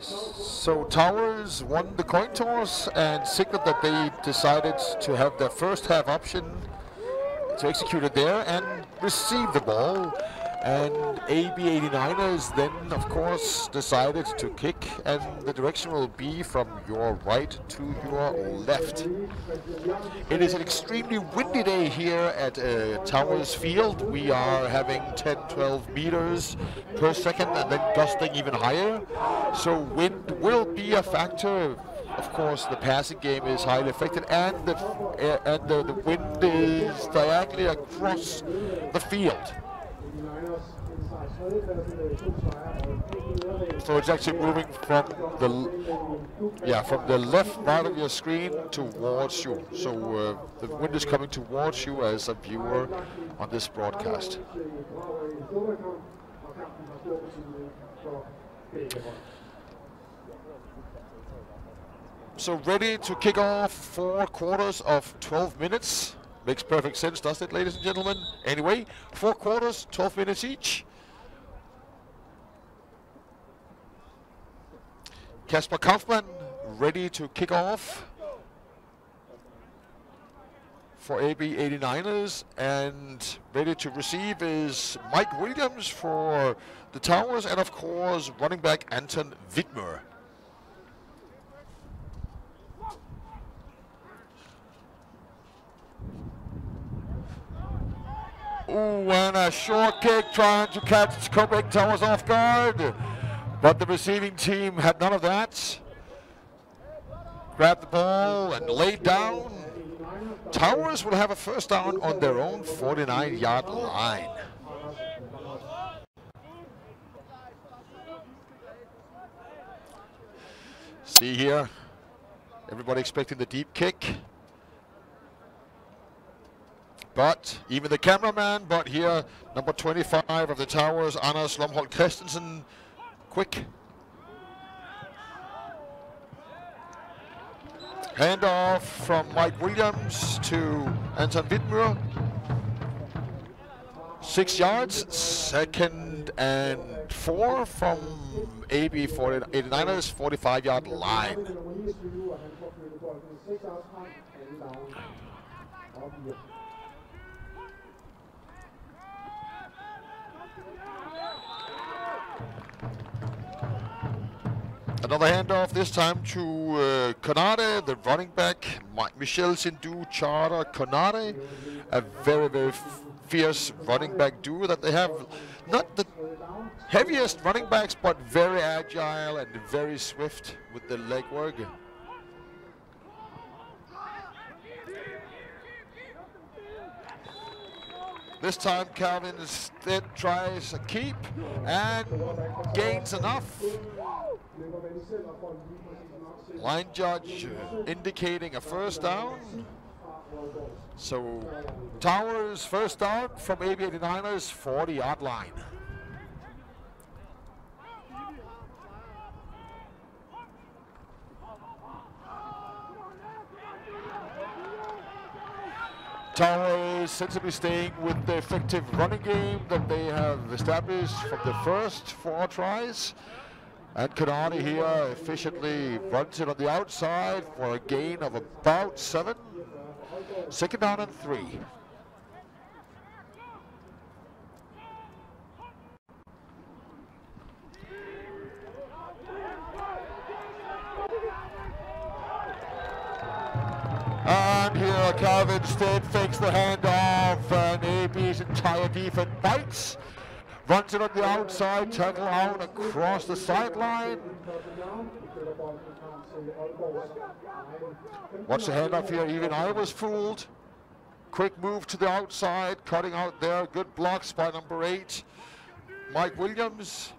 So Towers won the coin toss and signaled that they decided to have their first half option to execute it there and receive the ball. And AB89ers then, of course, decided to kick, and the direction will be from your right to your left. It is an extremely windy day here at Towers Field. We are having 10-12 meters per second and then gusting even higher. So wind will be a factor. Of course, the passing game is highly affected, and the wind is diagonally across the field. So it's actually moving from the left part of your screen towards you. So the wind is coming towards you as a viewer on this broadcast. So ready to kick off 4 quarters of 12 minutes. Makes perfect sense, doesn't it, ladies and gentlemen? Anyway, 4 quarters, 12 minutes each. Kasper Kaufmann ready to kick off for AB89ers, and ready to receive is Mike Williams for the Towers, and of course running back Anton Widmer. Ooh, and a short kick trying to catch Copenhagen Towers off guard. But the receiving team had none of that. Grabbed the ball and laid down. Towers will have a first down on their own 49-yard line. See here, everybody expecting the deep kick. But even the cameraman, but here, number 25 of the Towers, Anders Lomholt Christensen, quick. Handoff from Mike Williams to Anton Widmer. 6 yards, 2nd and 4 from AB 89ers 45-yard line. Another handoff, this time to Konate, the running back, Michel Sindhu, Charter, Konate. A very, very fierce running back duo that they have. Not the heaviest running backs, but very agile and very swift with the leg work. This time Calvin instead tries a keep and gains enough. Line judge indicating a first down. So Towers first down from AB89ers 40-yard line. Towers sensibly staying with the effective running game that they have established from the first 4 tries. And Konate here efficiently runs it on the outside for a gain of about 7. 2nd down and 3. And here Calvin instead fakes the handoff, and AB's entire defense bites. Runs it on the outside, tackle out across the sideline. Watch the handoff here, even I was fooled. Quick move to the outside, cutting out there. Good blocks by number 8, Mike Williams.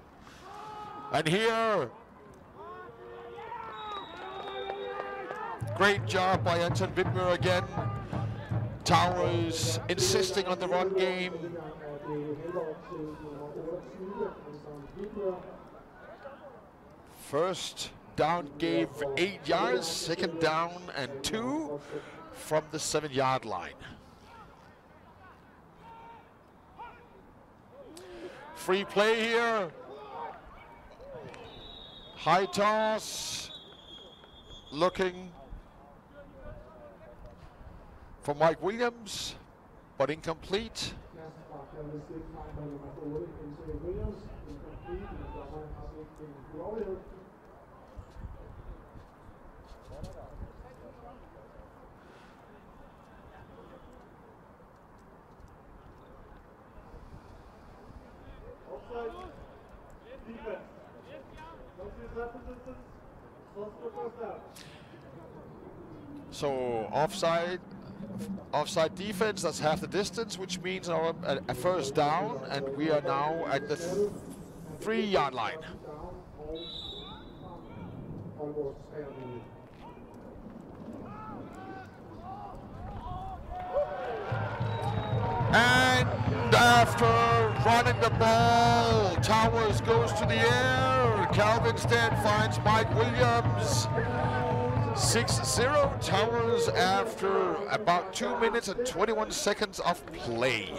And here, great job by Anton Widmer again. Towers insisting on the run game. First down gave 8 yards, 2nd down and 2 from the 7-yard line. Free play here. High toss. Looking for Mike Williams, but incomplete. So offside defense, that's half the distance, which means a first down, and we are now at the 3-yard line. And after running the ball, Towers goes to the air. Calvin Stead finds Mike Williams. 6-0 Towers after about 2 minutes and 21 seconds of play.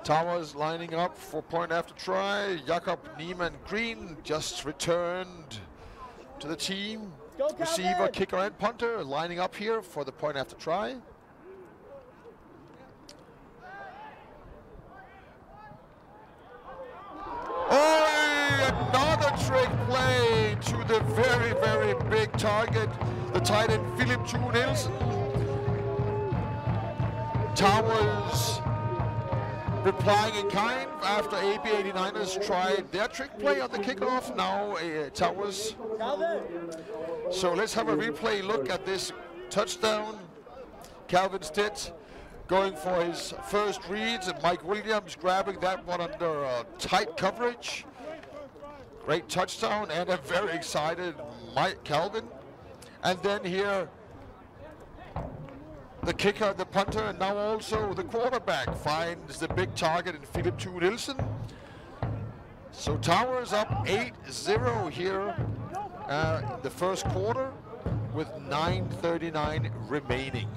Towers lining up for point after try. Jakob Niemann Green just returned to the team. Receiver, kicker, and punter lining up here for the point after try. Oh, another trick play to the very, very big target, the tight end Philip Thue Nielsen. Towers replying in kind after AB 89ers tried their trick play on the kickoff. Now Towers. So let's have a replay look at this touchdown. Calvin Stead going for his first reads, and Mike Williams grabbing that one under tight coverage. Great touchdown, and a very excited Mike Calvin. And then here, the kicker, the punter, and now also the quarterback finds the big target in Philip Thue Nielsen. So Towers up 8-0 here the first quarter with 9:39 remaining.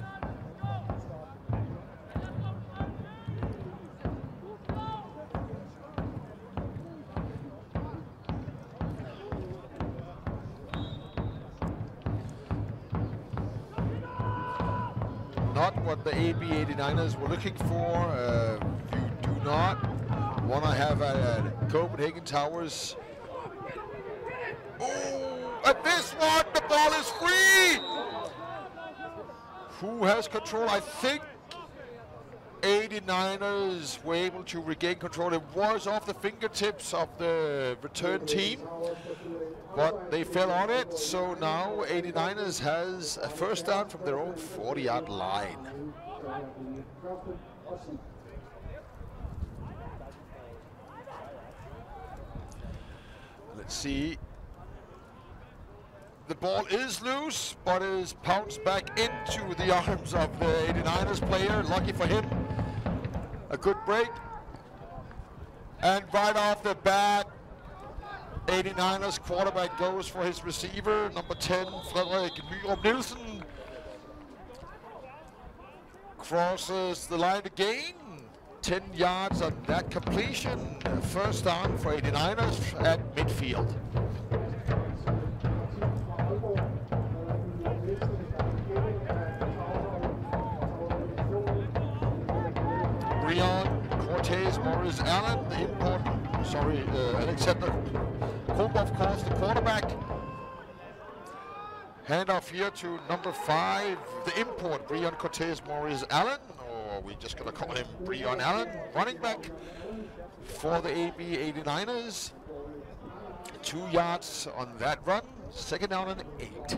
Not what the AB 89ers were looking for. You do not want to have a Copenhagen Towers. Oh, at this one, the ball is free. Who has control? I think 89ers were able to regain control. It was off the fingertips of the return team, but they fell on it. So now 89ers has a first down from their own 40-yard line. Let's see. The ball is loose, but is pounced back into the arms of the 89ers player. Lucky for him. A good break. And right off the bat, 89ers quarterback goes for his receiver, number 10, Frederik Nyrup Nielsen. Crosses the line again. 10 yards on that completion. First down for 89ers at midfield. Cortez Morris Allen, the import, Alexander Kobe, of course, the quarterback. Handoff here to number 5, the import, Breon Cortez Morris Allen, or we're just going to call him Breon Allen, running back for the AB 89ers. 2 yards on that run, second down and 8.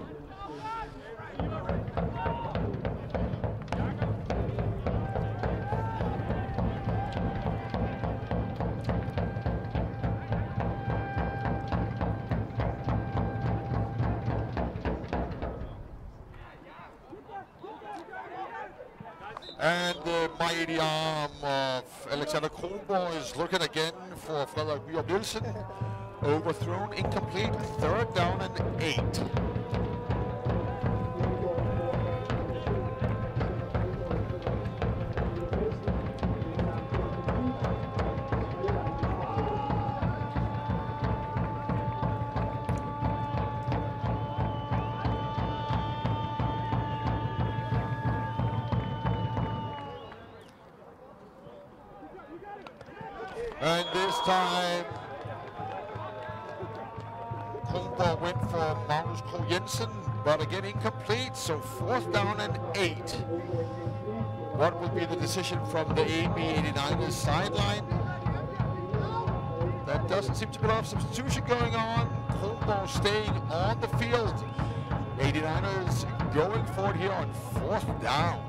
And the mighty arm of Alexander Kronborg is looking again for Frederik Nyrup Nielsen. Overthrown, incomplete, third down and 8. And this time, Kronborg went for Magnus Krog Jensen, but again incomplete, so 4th down and 8. What will be the decision from the AB 89ers sideline? That doesn't seem to be a lot of substitution going on. Kronborg staying on the field. 89ers going for it here on 4th down.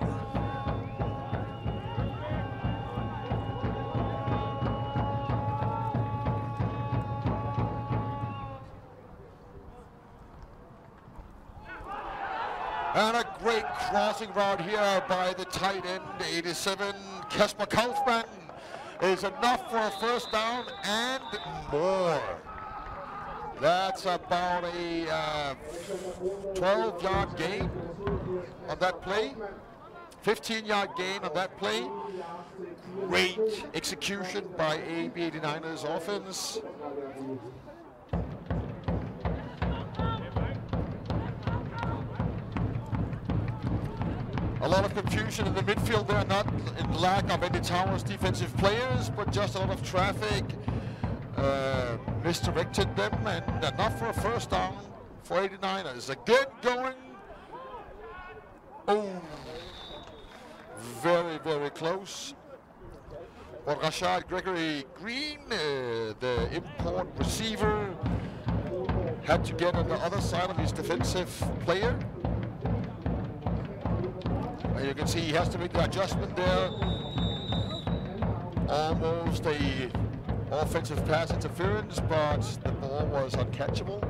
And a great crossing route here by the tight end, 87, Kasper Kaufmann, is enough for a 1st down and more. That's about a 12-yard gain on that play, 15-yard gain on that play. Great execution by AB 89ers offense. A lot of confusion in the midfield there, not in lack of any Towers defensive players, but just a lot of traffic misdirected them, and enough for a 1st down for 89ers. Again going, oh, very, very close. But Rashad Gregory Green, the import receiver, had to get on the other side of his defensive player. You can see he has to make the adjustment there. Almost a offensive pass interference, but the ball was uncatchable.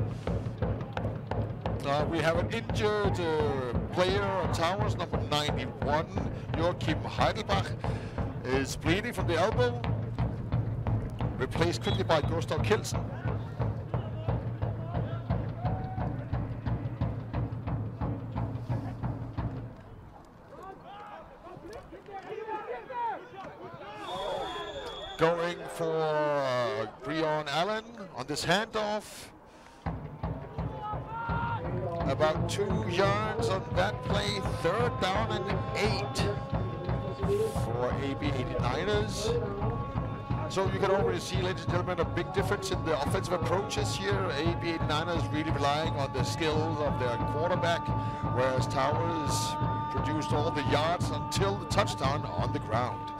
We have an injured player on Towers, number 91, Joachim Heidelbach, is bleeding from the elbow. Replaced quickly by Gustav Kelsen. Going for Breon Allen on this handoff. About 2 yards on that play. 3rd down and 8 for AB 89ers. So you can already see, ladies and gentlemen, a big difference in the offensive approaches here. AB 89ers really relying on the skills of their quarterback, whereas Towers produced all the yards until the touchdown on the ground.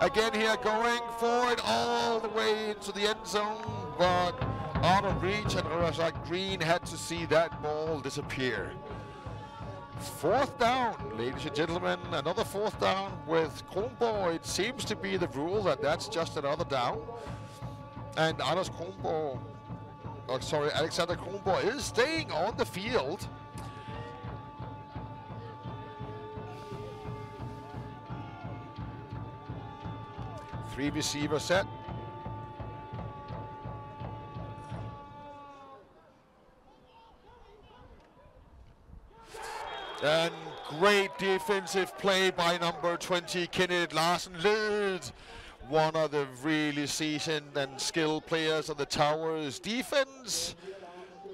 Again here going for it all the way into the end zone, but out of reach, and Rashad Green had to see that ball disappear. 4th down, ladies and gentlemen, another 4th down with Kronborg. It seems to be the rule that that's just another down. And Alexander Kronborg is staying on the field. Three receiver set. And great defensive play by number 20, Kenneth Larsen Lid, one of the really seasoned and skilled players on the Towers defense.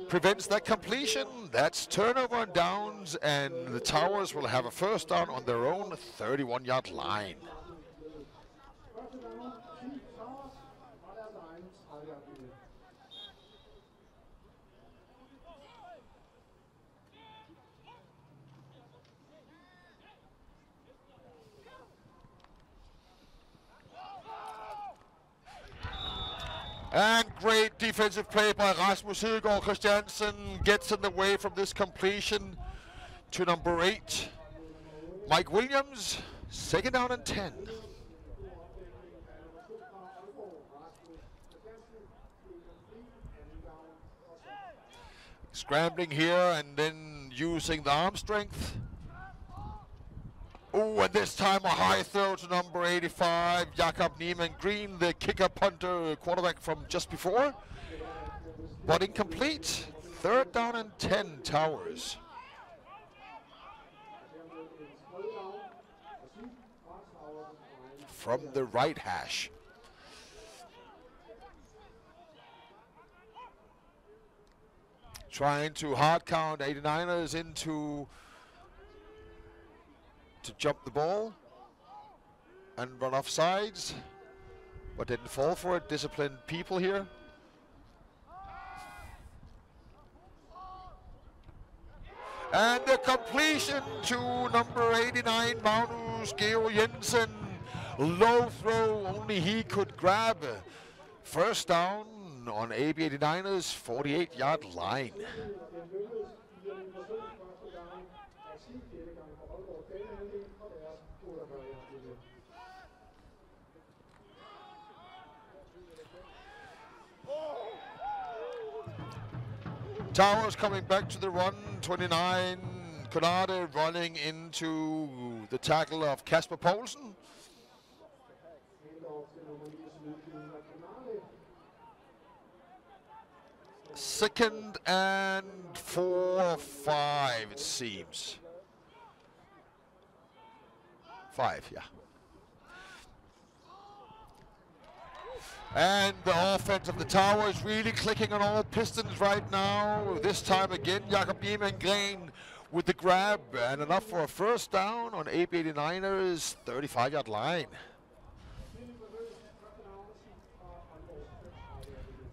Prevents that completion. That's turnover and downs, and the Towers will have a 1st down on their own 31-yard line. And great defensive play by Rasmus Hedegaard Christiansen, gets in the way from this completion to number 8, Mike Williams. 2nd down and 10. Scrambling here and then using the arm strength. Oh, and this time a high throw to number 85, Jakob Niemann-Green, the kicker, punter, quarterback from just before. But incomplete. 3rd down and 10, Towers. From the right hash. Trying to hard count 89ers into to jump the ball and run off sides. but didn't fall for it. Disciplined people here. And the completion to number 89, Magnus Geo Jensen. Low throw, only he could grab. First down on AB 89's 48-yard line. Towers coming back to the run, 29. Konrad running into the tackle of Kasper Poulsen. Second and 4 or 5, it seems. 5, yeah. And the offense of the Towers really clicking on all pistons right now. This time again, Jakob Biermann-Gren with the grab, and enough for a first down on AB 89's 35-yard line.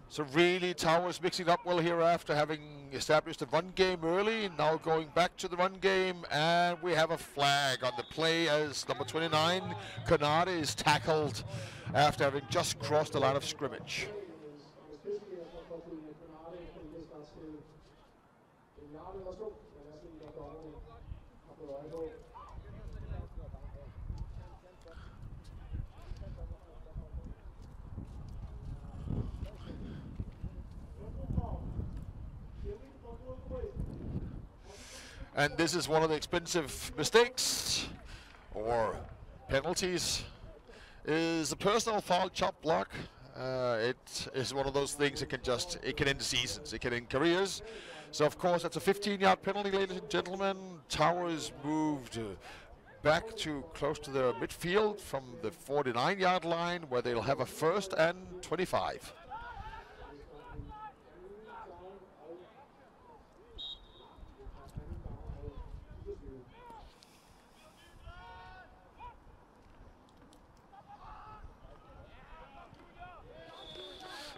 So really, Towers mixing up well here after having established the run game early. Now going back to the run game, and we have a flag on the play as number 29, Konrad, is tackled after having just crossed the line of scrimmage. And this is one of the expensive mistakes or penalties, is a personal foul chop block. It is one of those things that it can end seasons, it can end careers. So of course that's a 15-yard penalty, ladies and gentlemen. Towers moved back to close to the midfield from the 49-yard line, where they'll have a first and 25.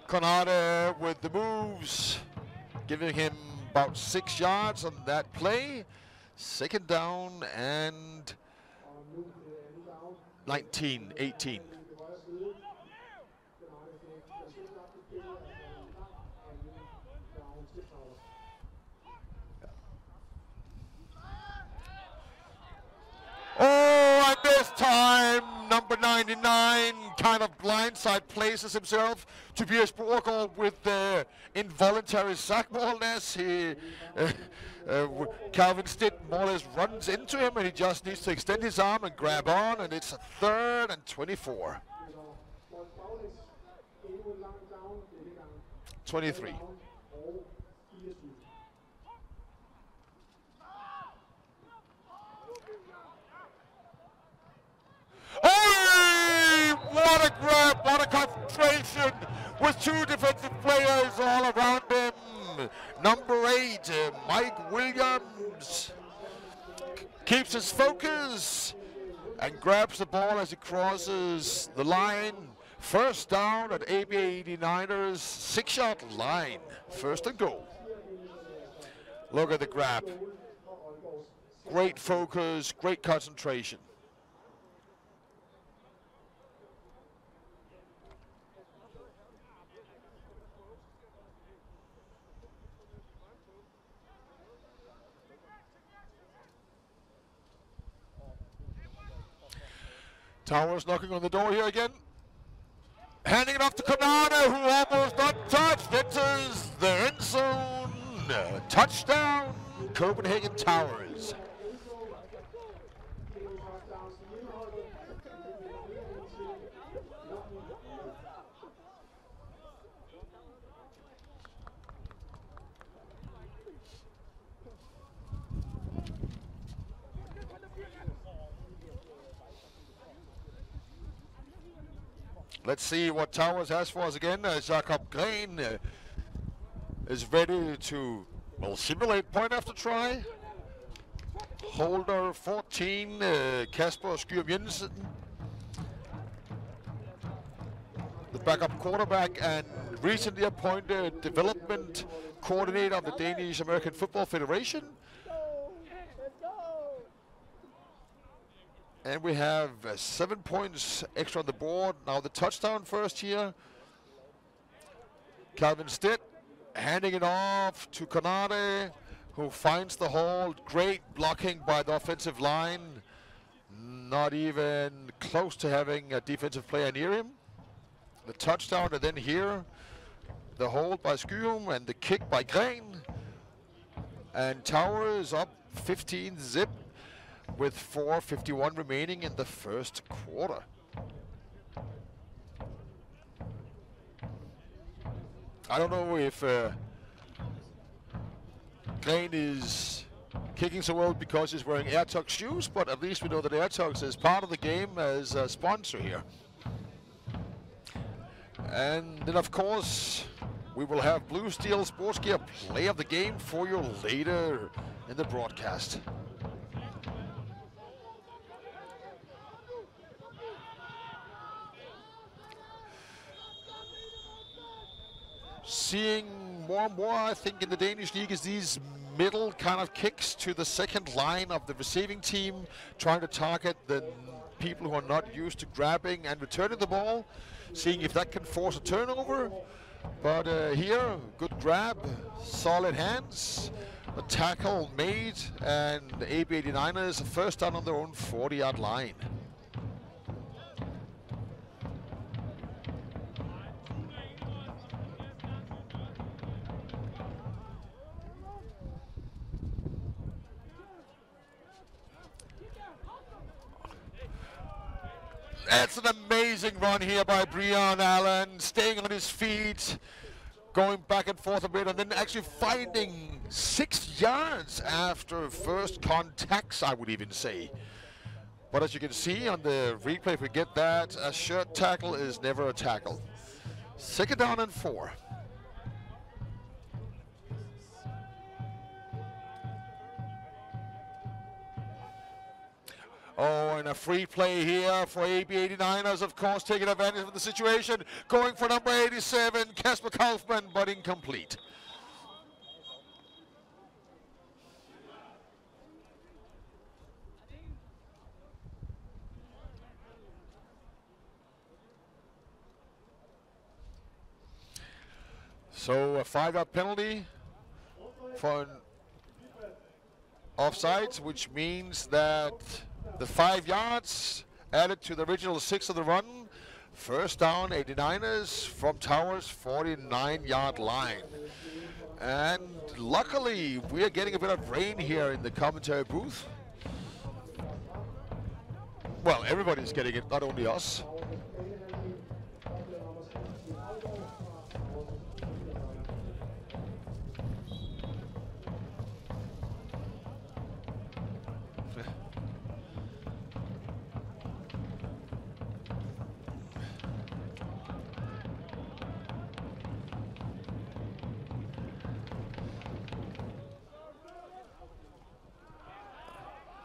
Konrad with the moves, giving him about 6 yards on that play. Second down and 18. Oh, and this time, number 99 kind of blindside places himself. Tobias Borgaard with the involuntary sack, more or less. Calvin Stitt more or less runs into him, and he just needs to extend his arm and grab on, and it's a 3rd and 24. 23. Oh, what a grab, what a concentration with 2 defensive players all around him. Number 8, Mike Williams, keeps his focus and grabs the ball as he crosses the line. First down at AB 89's 6-yard line. First and goal. Look at the grab. Great focus, great concentration. Towers knocking on the door here again. Handing it off to Konrad, who almost untouched. Enters the end zone. Touchdown, Copenhagen Towers. Let's see what Towers has for us again. Jakob Gren is ready to, well, simulate point after try. Holder 14, Kasper Skyrum Jensen. the backup quarterback and recently appointed development coordinator of the Danish American Football Federation. And we have 7 points extra on the board. Now the touchdown first here. Calvin Stitt handing it off to Konate, who finds the hold. Great blocking by the offensive line. Not even close to having a defensive player near him. The touchdown, and then here, the hold by Skyum and the kick by Gren. And Towers up 15 zip with 4:51 remaining in the first quarter. I don't know if Gren is kicking so well because he's wearing AirTux shoes, but at least we know that AirTux is part of the game as a sponsor here. And then, of course, we will have Blue Steel Sports Gear play of the game for you later in the broadcast. Seeing more and more, I think, in the Danish league is these middle kind of kicks to the second line of the receiving team, trying to target the people who are not used to grabbing and returning the ball, seeing if that can force a turnover. But here, good grab, solid hands, a tackle made, and AB 89ers first down on their own 40-yard line. That's an amazing run here by Brian Allen, staying on his feet, going back and forth a bit, and then actually finding 6 yards after first contacts, I would even say. But as you can see on the replay, if we get that, a shirt tackle is never a tackle. 2nd down and 4. Oh, and a free play here for AB 89ers, of course, taking advantage of the situation. Going for number 87, Kasper Kaufmann, but incomplete. So a 5-yard penalty for an offsides, which means that the 5 yards added to the original 6 of the run. First down, 89ers from Towers' 49-yard line. And luckily, we are getting a bit of rain here in the commentary booth. Well, everybody's getting it, not only us.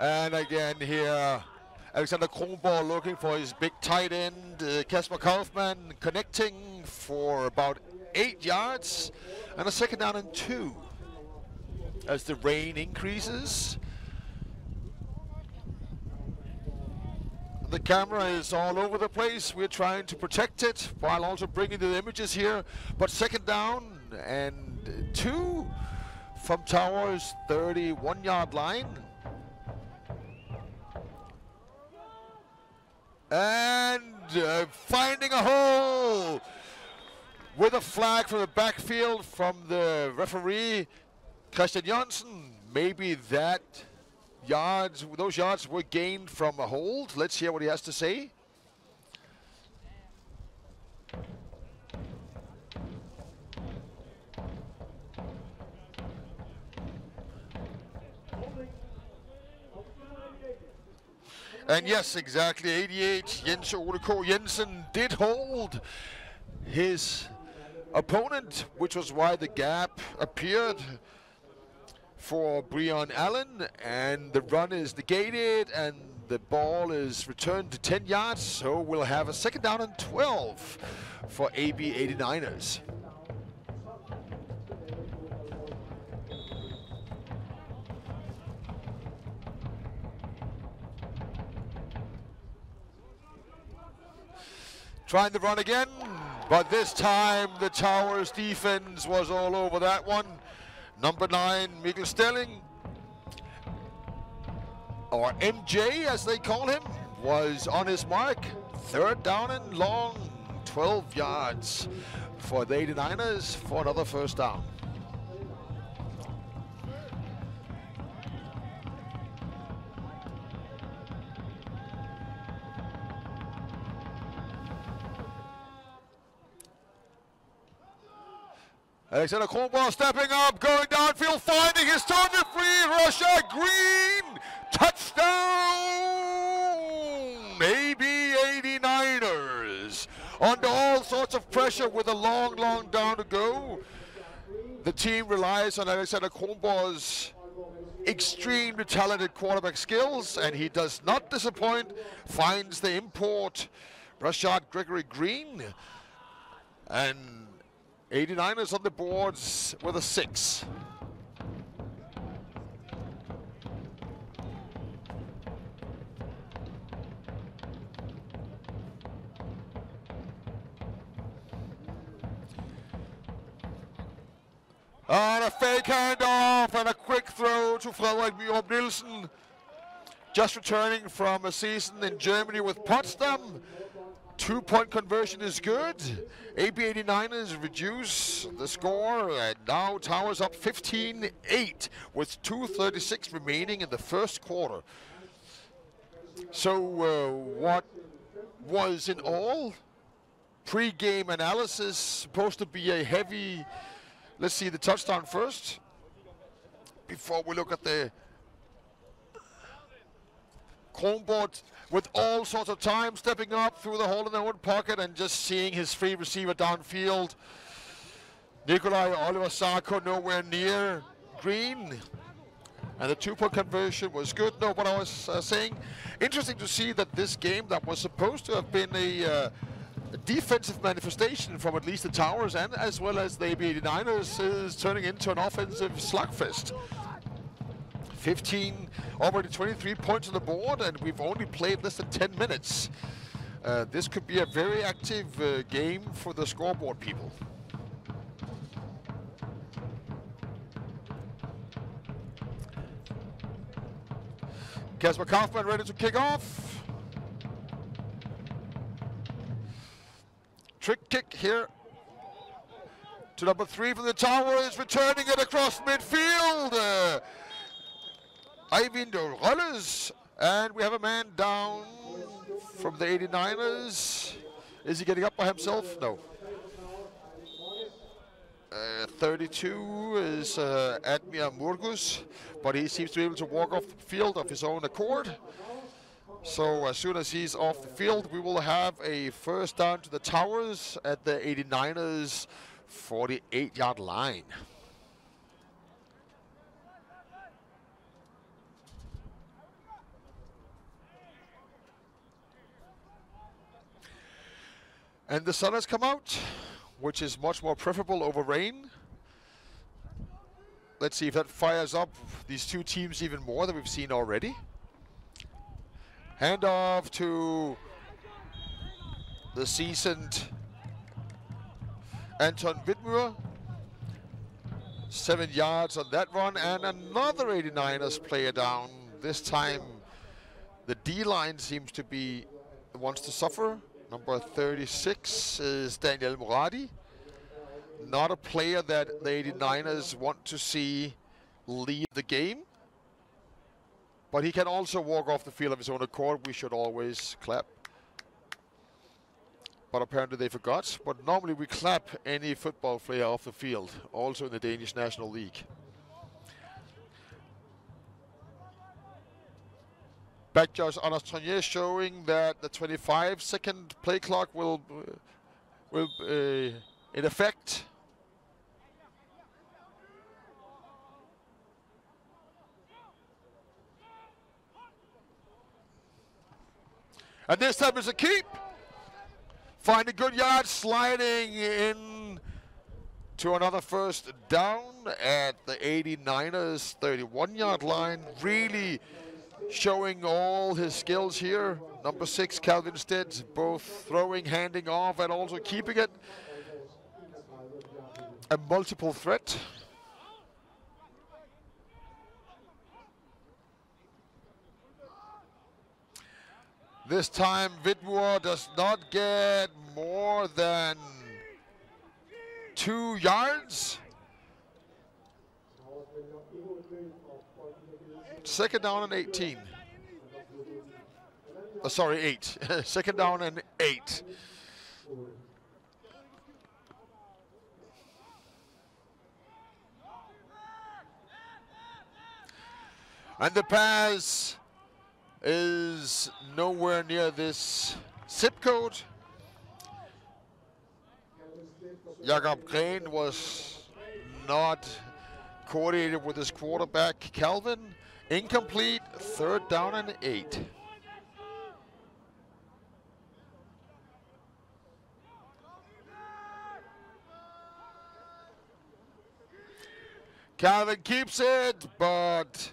And again here, Alexander Kronborg looking for his big tight end, Kasper Kaufmann connecting for about 8 yards, and a 2nd down and 2 as the rain increases. The camera is all over the place. We're trying to protect it while also bringing the images here, but 2nd down and 2 from Towers' 31-yard line. And finding a hole with a flag from the backfield from the referee, Christian Jonsson. Maybe those yards were gained from a hold. Let's hear what he has to say. And yes, exactly, 88, Jens Ole K. Jensen did hold his opponent, which was why the gap appeared for Brian Allen, and the run is negated, and the ball is returned to 10 yards, so we'll have a second down and 12 for AB 89ers. Trying to run again, but this time the Towers defense was all over that one. Number 9, Mikkel Stelling, or MJ as they call him, was on his mark. Third down and long, 12 yards for the 89ers for another first down. Alexander Kronborg stepping up, going downfield, finding his target, free, Russia, Green, touchdown, AB 89ers. Under all sorts of pressure with a long, long down to go. The team relies on Alexander Kronborg's extremely talented quarterback skills, and he does not disappoint, finds the import, Rashad Gregory Green, and 89ers on the boards with a 6. And a fake handoff and a quick throw to Frederik Myrup Nielsen. Just returning from a season in Germany with Potsdam. 2-point conversion is good. AB 89ers reduce the score, and now Towers up 15-8 with 2:36 remaining in the first quarter. So what was in all pre-game analysis supposed to be a heavy, let's see the touchdown first before we look at the Kronborg with all sorts of time, stepping up through the hole in their own pocket and just seeing his free receiver downfield. Nikolai Oliver Sarko nowhere near Green. And the 2-point conversion was good. No, what I was saying, interesting to see that this game that was supposed to have been a defensive manifestation from at least the Towers and as well as the AB 89ers is turning into an offensive slugfest. 15, already 23 points on the board, and we've only played less than 10 minutes. This could be a very active game for the scoreboard people. Kasper Kaufmann ready to kick off. Trick kick here to number 3 for the Towers, returning it across midfield. Eivind Rolles, and we have a man down from the 89ers. Is he getting up by himself? No. 32 is Admir Murgus, but he seems to be able to walk off the field of his own accord. So as soon as he's off the field, we will have a first down to the Towers at the 89ers 48-yard line. And the sun has come out, which is much more preferable over rain. Let's see if that fires up these two teams even more than we've seen already. Handoff to the seasoned Anton Wittmuir. 7 yards on that run, and another 89ers player down. This time the D-line seems to be the ones to suffer. Number 36 is Daniel Moradi. Not a player that the 89ers want to see lead the game. But he can also walk off the field of his own accord. We should always clap. But apparently they forgot. But normally we clap any football player off the field, also in the Danish National League. Back judge Anders Tronier showing that the 25-second play clock will in effect. And this time it's a keep. Finding good yards, sliding in to another first down at the 89ers 31-yard line. Really showing all his skills here. Number 6, Calvin Stead, both throwing, handing off, and also keeping it. A multiple threat. This time Vidmore does not get more than 2 yards. Second down and 18. Sorry, 8. Second down and 8. And the pass is nowhere near this zip code. Jakob Gren was not coordinated with his quarterback, Calvin. Incomplete, third down and 8. Calvin keeps it, but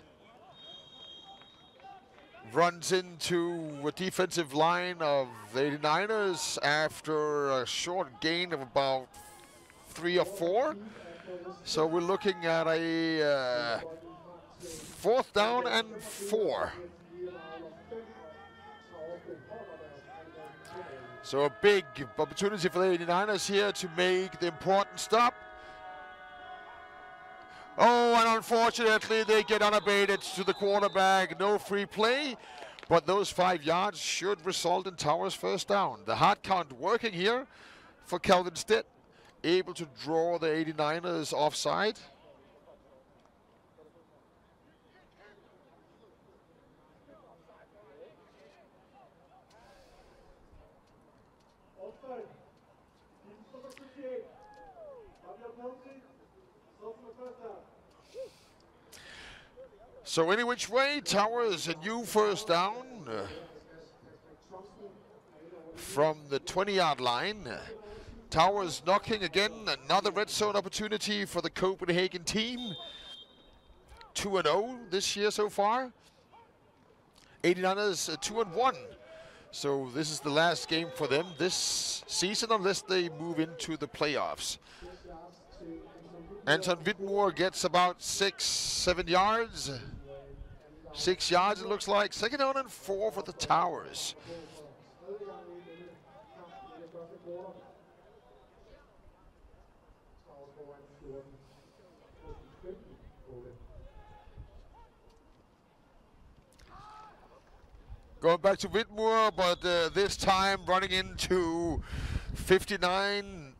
runs into a defensive line of the 89ers after a short gain of about 3 or 4. So we're looking at a fourth down and 4. So a big opportunity for the 89ers here to make the important stop. Oh, and unfortunately they get unabated to the quarterback. No free play, but those 5 yards should result in Towers first down. The hard count working here for Calvin Stead, able to draw the 89ers offside. So any which way, Towers a new first down from the 20-yard line. Towers knocking again, another red zone opportunity for the Copenhagen team. 2-0 this year so far. 89ers 2-1. So this is the last game for them this season unless they move into the playoffs. Anton Vidmore gets about 6-7 yards. 6 yards, it looks like. Second down and 4 for the Towers. Going back to Vidmore, but this time running into 59.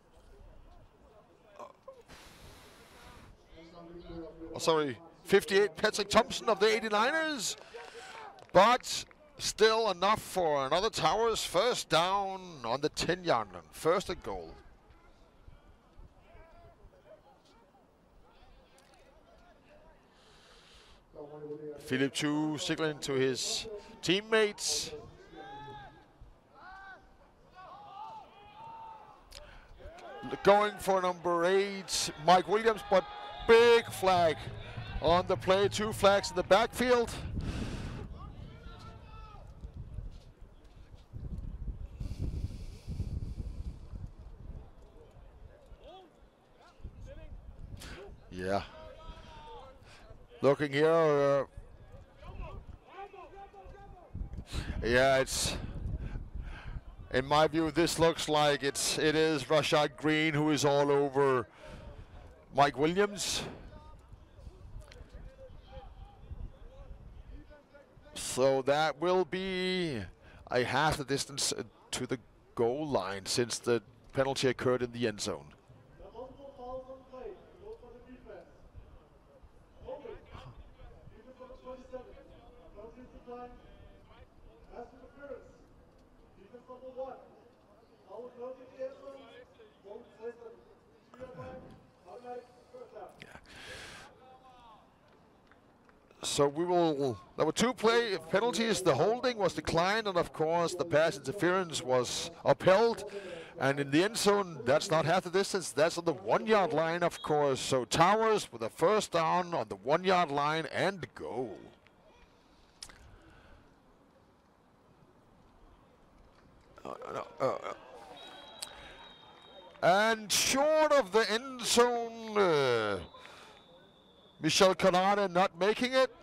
Oh, sorry. 58, Patrick Thompson of the 89ers, but still enough for another Towers first down on the 10-yard line, first and goal. Philip Chu signaling to his teammates. Going for number 8, Mike Williams, but big flag on the play. 2 flags in the backfield. Yeah. Looking here. Yeah, it's. In my view, this looks like it is Rashad Green who is all over Mike Williams. So that will be a half the distance to the goal line since the penalty occurred in the end zone. So there were 2 play penalties. The holding was declined, and of course the pass interference was upheld. And in the end zone, that's not half the distance. That's on the 1-yard line, of course. So Towers with a first down on the 1-yard line and goal. And short of the end zone, Michel Canada not making it.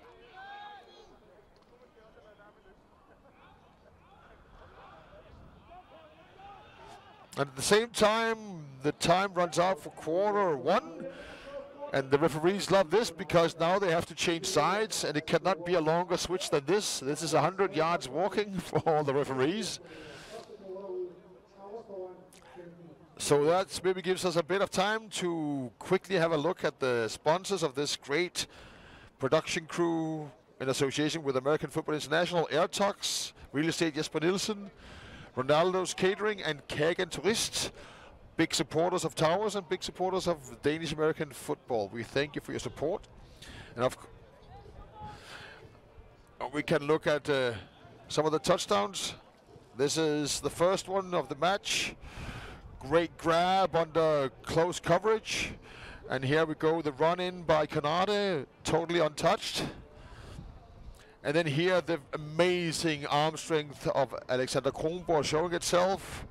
And at the same time, the time runs out for quarter 1. And the referees love this because now they have to change sides, and it cannot be a longer switch than this. This is 100 yards walking for all the referees. So that maybe gives us a bit of time to quickly have a look at the sponsors of this great production crew in association with American Football International, AirTox, Real Estate Jesper Nielsen, Ronaldo's Catering, and Copenhagen Towers. Big supporters of Towers and big supporters of Danish American football. We thank you for your support. And we can look at some of the touchdowns. This is the first one of the match. Great grab under close coverage. And here we go, the run in by Canada, totally untouched. And then here the amazing arm strength of Alexander Kronborg showing itself.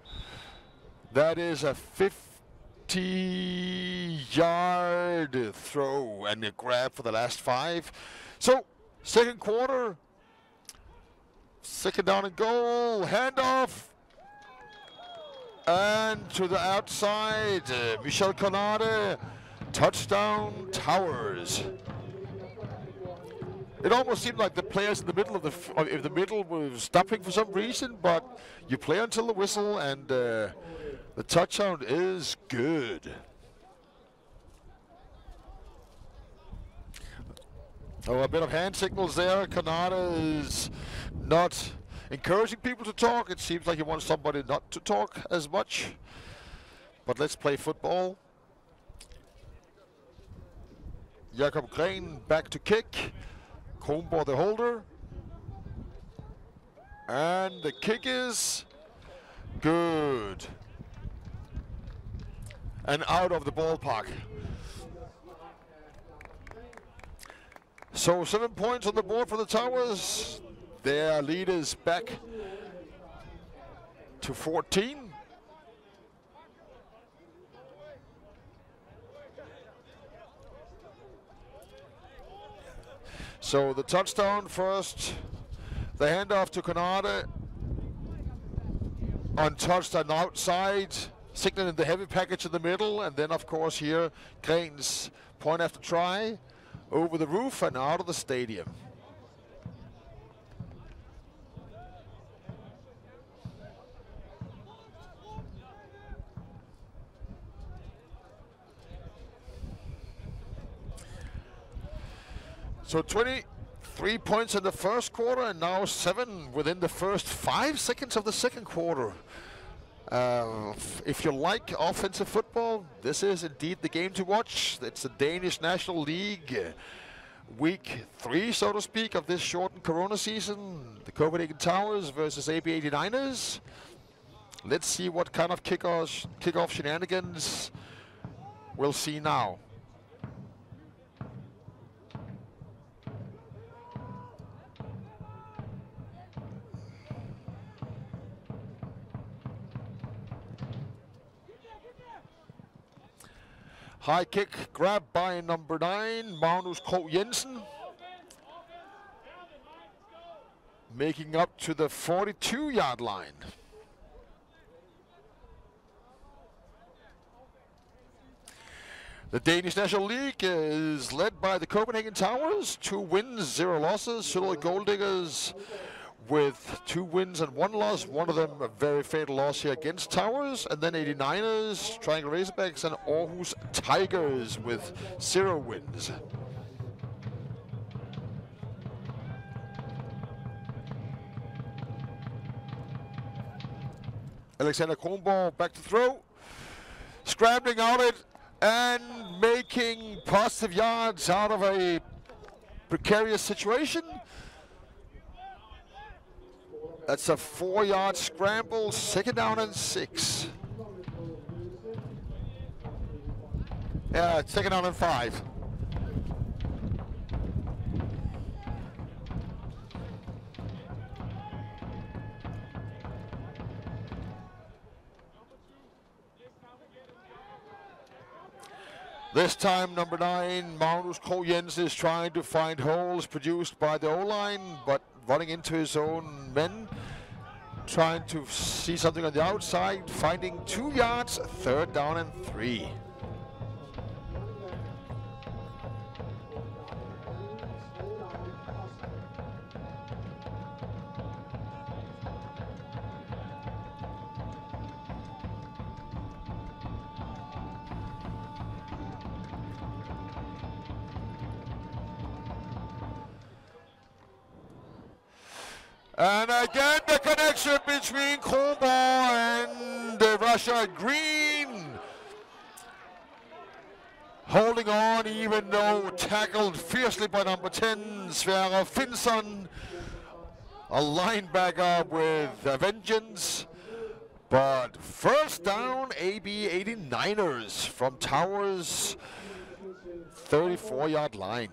That is a 50-yard throw and a grab for the last 5. So, second quarter, second down and goal, handoff. And to the outside, Michel Canade, touchdown Towers. It almost seemed like the players in the middle of the middle were stopping for some reason, but you play until the whistle, and the touchdown is good. Oh, a bit of hand signals there. Canada is not encouraging people to talk. It seems like he wants somebody not to talk as much. But let's play football. Jakob Gren back to kick. Kronborg the holder. And the kick is good. And out of the ballpark. So 7 points on the board for the Towers. Their lead is back to 14. So the touchdown first, the handoff to Canada, untouched and outside, signaling the heavy package in the middle, and then of course here, Gren's point after try, over the roof and out of the stadium. So 23 points in the first quarter, and now 7 within the first 5 seconds of the second quarter. If you like offensive football, this is indeed the game to watch. It's the Danish National League, week 3, so to speak, of this shortened Corona season. The Copenhagen Towers versus AB 89ers. Let's see what kind of kickoff shenanigans we'll see now. High kick grabbed by number 9, Magnus Krog Jensen. Making up to the 42-yard line. The Danish National League is led by the Copenhagen Towers, 2 wins, 0 losses. Søllerød Gold Diggers with 2 wins and 1 loss, one of them a very fatal loss here against Towers, and then 89ers, Triangle Razorbacks, and Aarhus Tigers with 0 wins. Alexander Kronborg back to throw, scrambling out it and making positive yards out of a precarious situation. That's a 4-yard scramble, 2nd down and 6. Yeah, 2nd down and 5. This time, number 9, Magnus Krogh Jensen, is trying to find holes produced by the O-line, but running into his own men, trying to see something on the outside, finding 2 yards, 3rd down and 3. And again, the connection between Krogh and Russia Green. Holding on, even though tackled fiercely by number 10, Sverre Finnsson. A linebacker with a vengeance. But first down, AB 89ers from Towers, 34-yard line.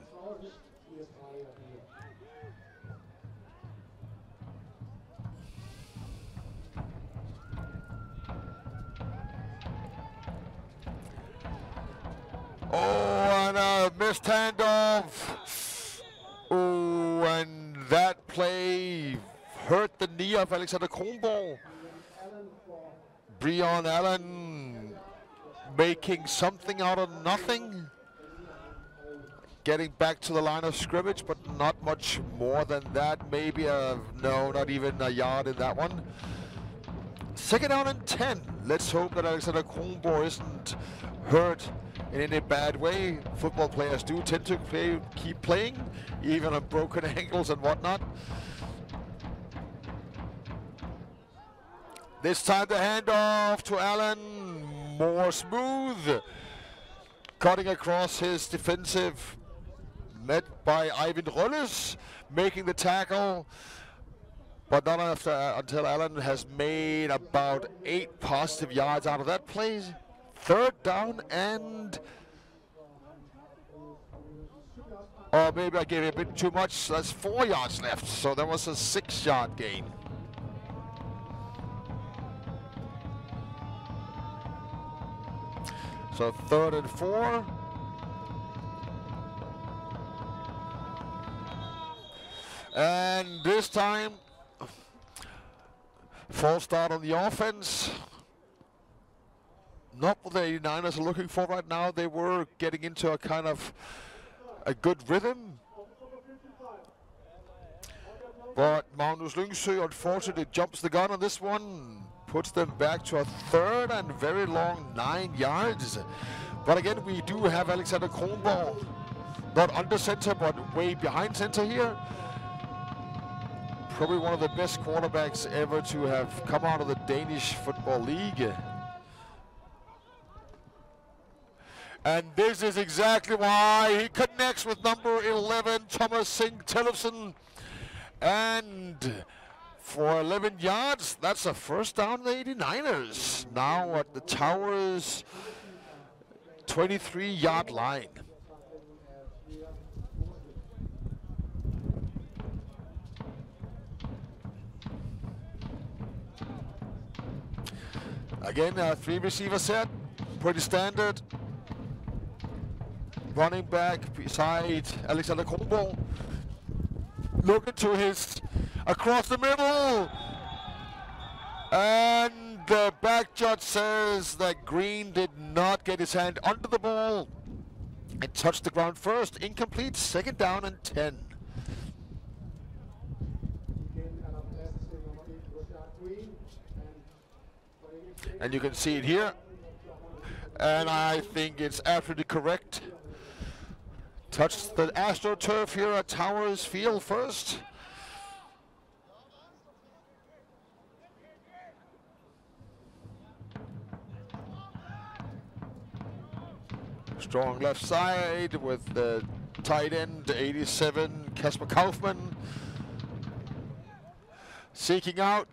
Oh, and a missed handoff. Oh, and that play hurt the knee of Alexander Kronborg. Breon Allen making something out of nothing. Getting back to the line of scrimmage, but not much more than that. Maybe no, not even a yard in that one. 2nd down and 10. Let's hope that Alexander Kronborg isn't hurt in any bad way. Football players do tend to keep playing, even on broken ankles and whatnot. This time the handoff to Allen, more smooth. Cutting across his defensive, met by Eivind Rølles, making the tackle. But not until Allen has made about 8 positive yards out of that play. 3rd down and... Oh, maybe I gave it a bit too much. That's 4 yards left, so that was a 6-yard gain. So 3rd and 4. And this time, false start on the offense. Not what the 89ers are looking for right now. They were getting into a kind of a good rhythm. But Magnus Lyngsø unfortunately jumps the gun on this one. Puts them back to a 3rd and very long 9 yards. But again, we do have Alexander Kronborg, not under center, but way behind center here. Probably one of the best quarterbacks ever to have come out of the Danish Football League. And this is exactly why he connects with number 11, Thomas Singh Tellefsen. And for 11 yards, that's a 1st down, the 89ers. Now at the Towers' 23-yard line. Again, a 3 receiver set, pretty standard. Running back beside Alexander Kronborg. Looking to his across the middle. And the back judge says that Green did not get his hand under the ball. It touched the ground first. Incomplete. 2nd down and 10. And you can see it here. And I think it's absolutely correct. Touched the AstroTurf here at Towers Field first. Strong left side with the tight end, 87, Kasper Kaufmann. Seeking out,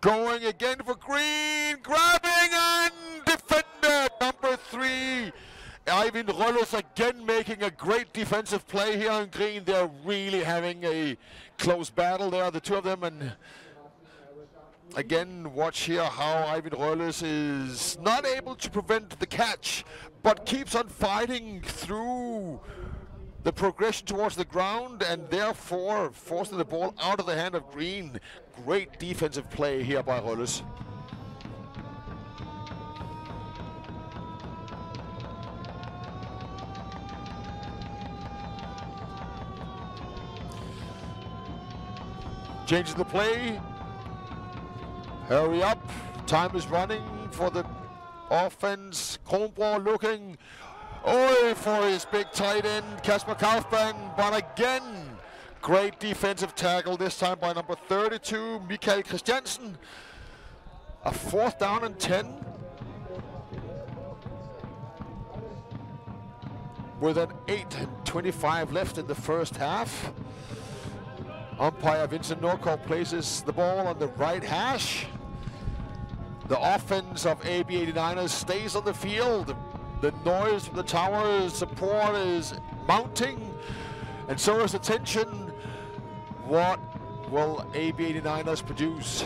going again for green, grabbing and defended, number 3. Eivind Rølles again making a great defensive play here on green. They're really having a close battle there, the two of them. And again, watch here how Eivind Rølles is not able to prevent the catch, but keeps on fighting through the progression towards the ground and therefore forcing the ball out of the hand of green. Great defensive play here by Rølles. Changes the play. Hurry up. Time is running for the offense. Kronborg looking for his big tight end, Kasper Kaufmann. But again, great defensive tackle, this time by number 32, Michael Christiansen. A 4th down and 10. With an 8:25 left in the first half. Umpire Vincent Norkov places the ball on the right hash. The offense of AB 89ers stays on the field. The noise from the Towers support is mounting, and so is the tension. What will AB 89ers produce?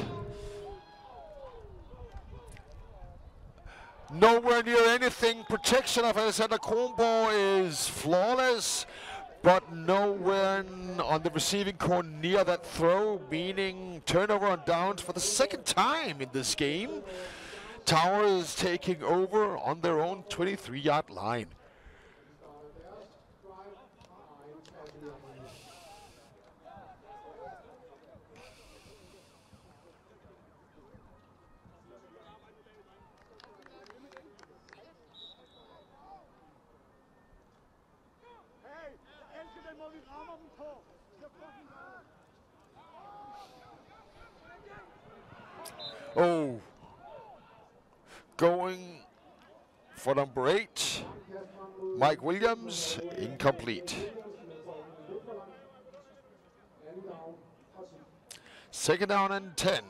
Nowhere near anything. Protection of Alexander Kronborg is flawless, but nowhere on the receiving core near that throw, meaning turnover on downs for the 2nd time in this game. Towers taking over on their own 23-yard line. Oh, going for number 8, Mike Williams, incomplete. 2nd down and 10.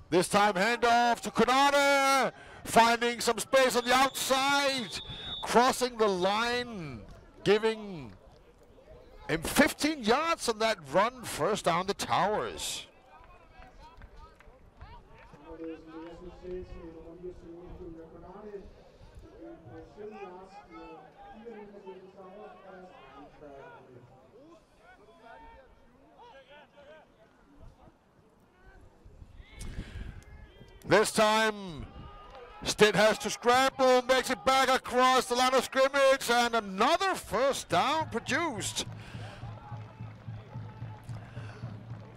This time handoff to Konate, finding some space on the outside, crossing the line, giving him 15 yards on that run. 1st down the Towers. This time, Stitt has to scramble, makes it back across the line of scrimmage, and another 1st down produced.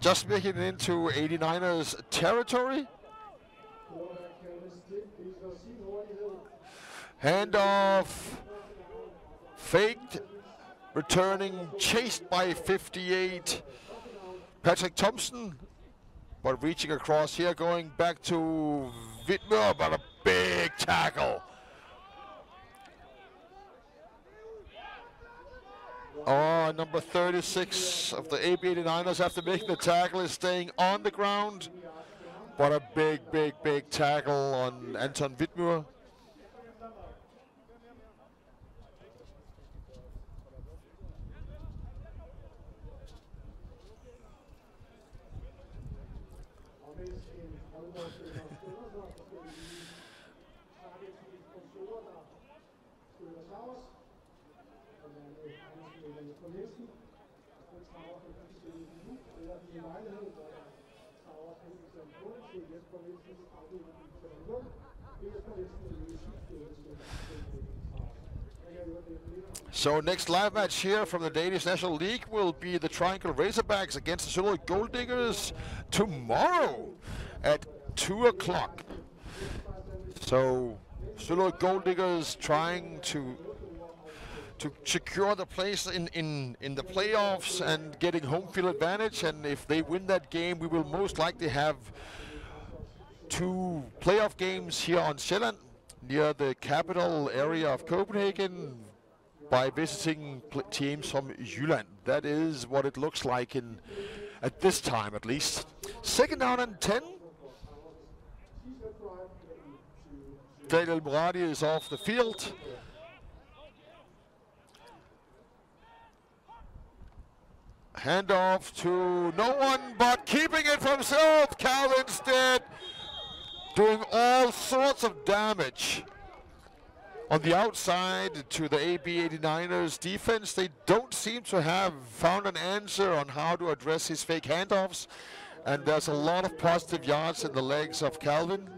Just making it into 89ers territory. Handoff, faked, returning, chased by 58, Patrick Thompson, but reaching across here, going back to Wittmer, but a big tackle. Oh, number 36 of the AB 89ers, after making the tackle, is staying on the ground. But a big tackle on Anton Wittmer. So next live match here from the Danish National League will be the Triangle Razorbacks against the Søllerød Gold Diggers tomorrow at 2 o'clock. So Søllerød Gold Diggers trying to to secure the place in the playoffs and getting home field advantage. And if they win that game, we will most likely have 2 playoff games here on Sjælland, near the capital area of Copenhagen, by visiting teams from Jylland. That is what it looks like at this time, at least. Second down and 10. Daniel Moradi is off the field. Handoff to no one, but keeping it for himself. Calvin Stead doing all sorts of damage on the outside to the AB 89ers defense. They don't seem to have found an answer on how to address his fake handoffs, and there's a lot of positive yards in the legs of Calvin.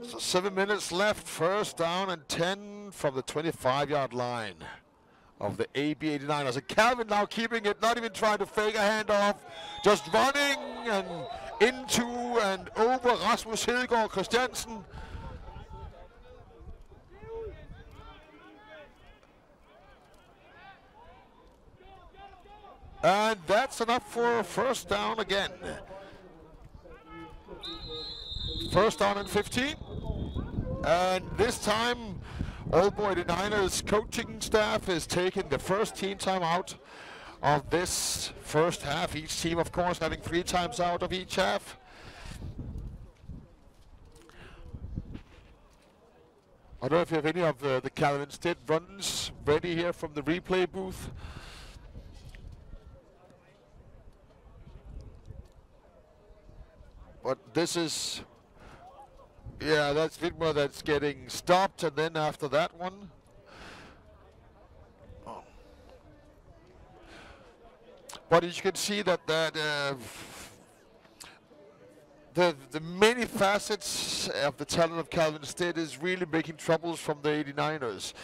So 7 minutes left, first down and 10 from the 25-yard line of the AB 89ers. And Calvin now keeping it, not even trying to fake a handoff, just running and into and over Rasmus Hedegaard Christiansen. And that's enough for a first down again. First down and 15. And this time, Aalborg 89ers coaching staff is taking the first team time out of this first half. Each team, of course, having 3 times out of each half. I don't know if you have any of the Calvin Stead runs ready here from the replay booth. But this is, yeah, that's Vidmer that's getting stopped, and then after that one. Oh. But you can see that the many facets of the talent of Calvin Stead is really making troubles from the 89ers.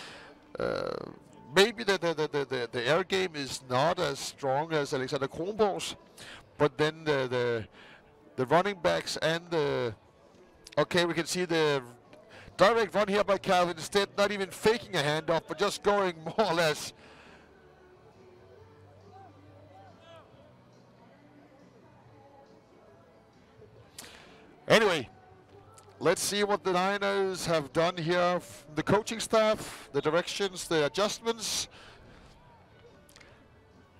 Maybe the air game is not as strong as Alexander Kronborg's, but then the running backs and the... Okay, we can see the direct run here by Calvin Stead, not even faking a handoff, but just going more or less. Anyway, let's see what the Niners have done here. The coaching staff, the directions, the adjustments.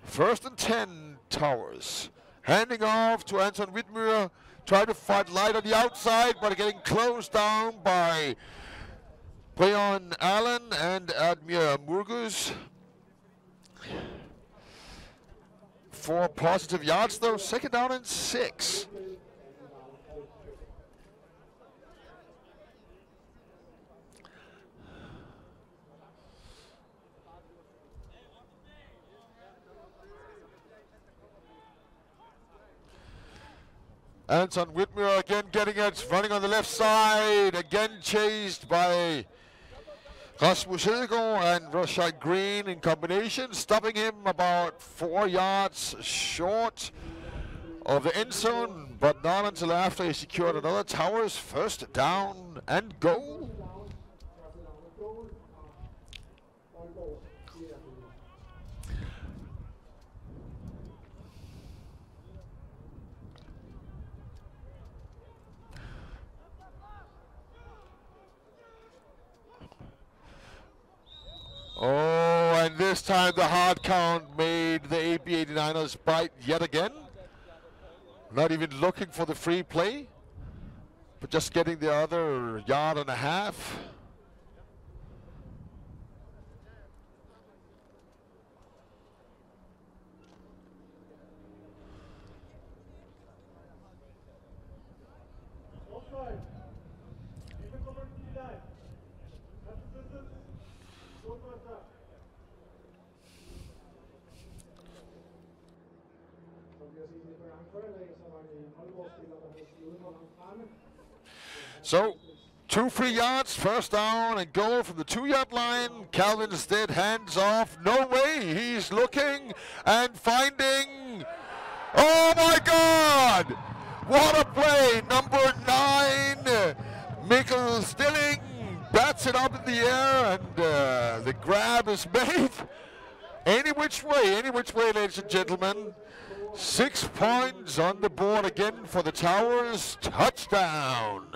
First and 10, Towers. Handing off to Anton Whitmuir. Trying to fight light on the outside, but getting closed down by Breon Allen and Admir Murgus. 4 positive yards though. Second down and 6. Anton Whitmuir again getting it, running on the left side, again chased by Rasmus Hedegaard and Rashad Green in combination, stopping him about 4 yards short of the end zone, but not until after he secured another Towers first down and goal. Oh, and this time the hard count made the AB 89ers bite yet again. Not even looking for the free play, but just getting the other yard and a half. So, 2 free yards, first down and goal from the 2-yard line. Calvin Stead hands off. No way, he's looking and finding. Oh my God! What a play! Number 9, Mikkel Stilling bats it up in the air, and the grab is made. Any which way, ladies and gentlemen. 6 points on the board again for the Towers. Touchdown.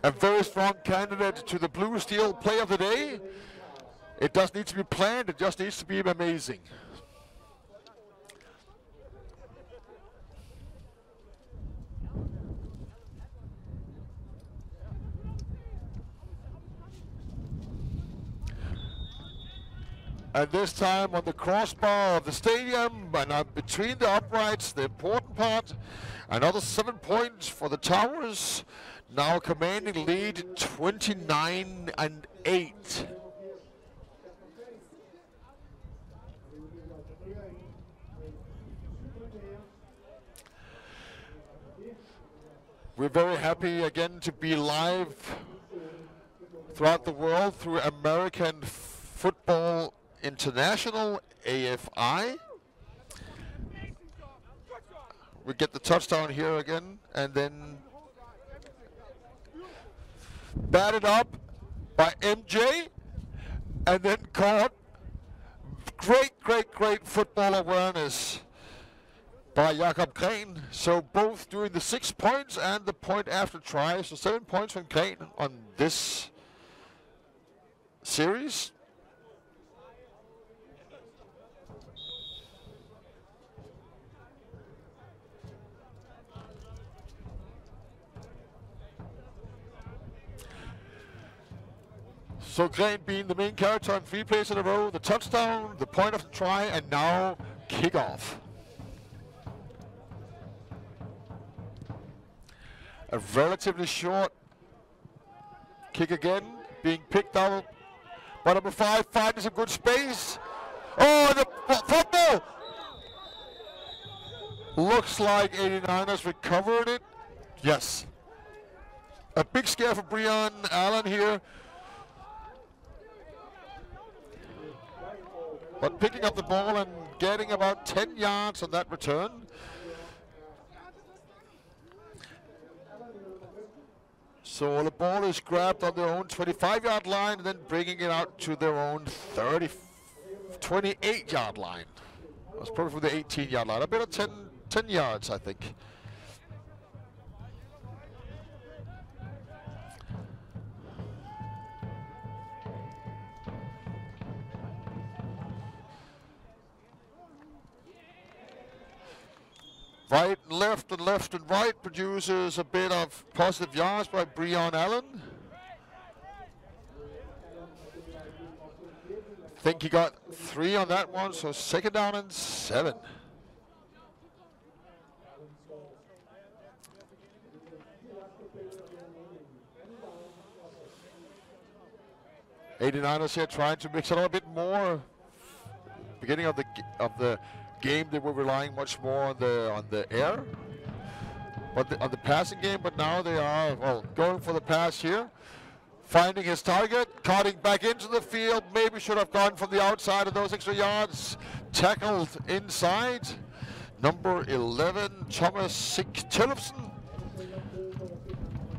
A very strong candidate to the Blue Steel Play of the Day. It doesn't need to be planned, it just needs to be amazing. And this time on the crossbar of the stadium, and between the uprights, the important part, another 7 points for the Towers, now commanding lead 29-8. We're very happy again to be live throughout the world through American Football International, AFI. We get the touchdown here again, and then batted up by MJ, and then caught. Great football awareness by Jakob Gren. So both doing the 6 points and the point after try. So 7 points from Gren on this series. So Gren being the main character on 3 plays in a row, the touchdown, the point of the try, and now kickoff. A relatively short kick again, being picked out by number 5, finding some good space. Oh, the football! Looks like 89ers recovered it. Yes. A big scare for Brian Allen here. But picking up the ball and getting about 10 yards on that return. So the ball is grabbed on their own 25-yard line and then bringing it out to their own 28-yard line. That's probably from the 18-yard line. A bit of 10 yards, I think. Right and left and right produces a bit of positive yards by Brian Allen. I think he got 3 on that one, so 2nd down and 7. '89ers here trying to mix it up a bit more. Beginning of the game, they were relying much more on the air, but on the passing game. But now they are going for the pass here, finding his target, cutting back into the field. Maybe should have gone from the outside of those extra yards. Tackled inside, number 11, Thomas Sick Tillefsen.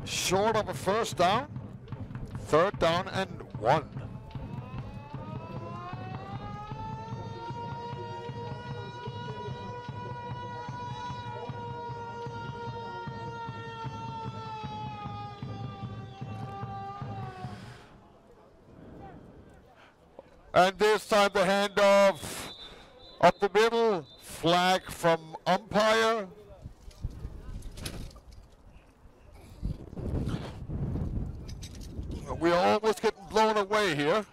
Short of a 1st down, 3rd down and 1. And this time the handoff up the middle, flag from umpire. We're almost getting blown away here.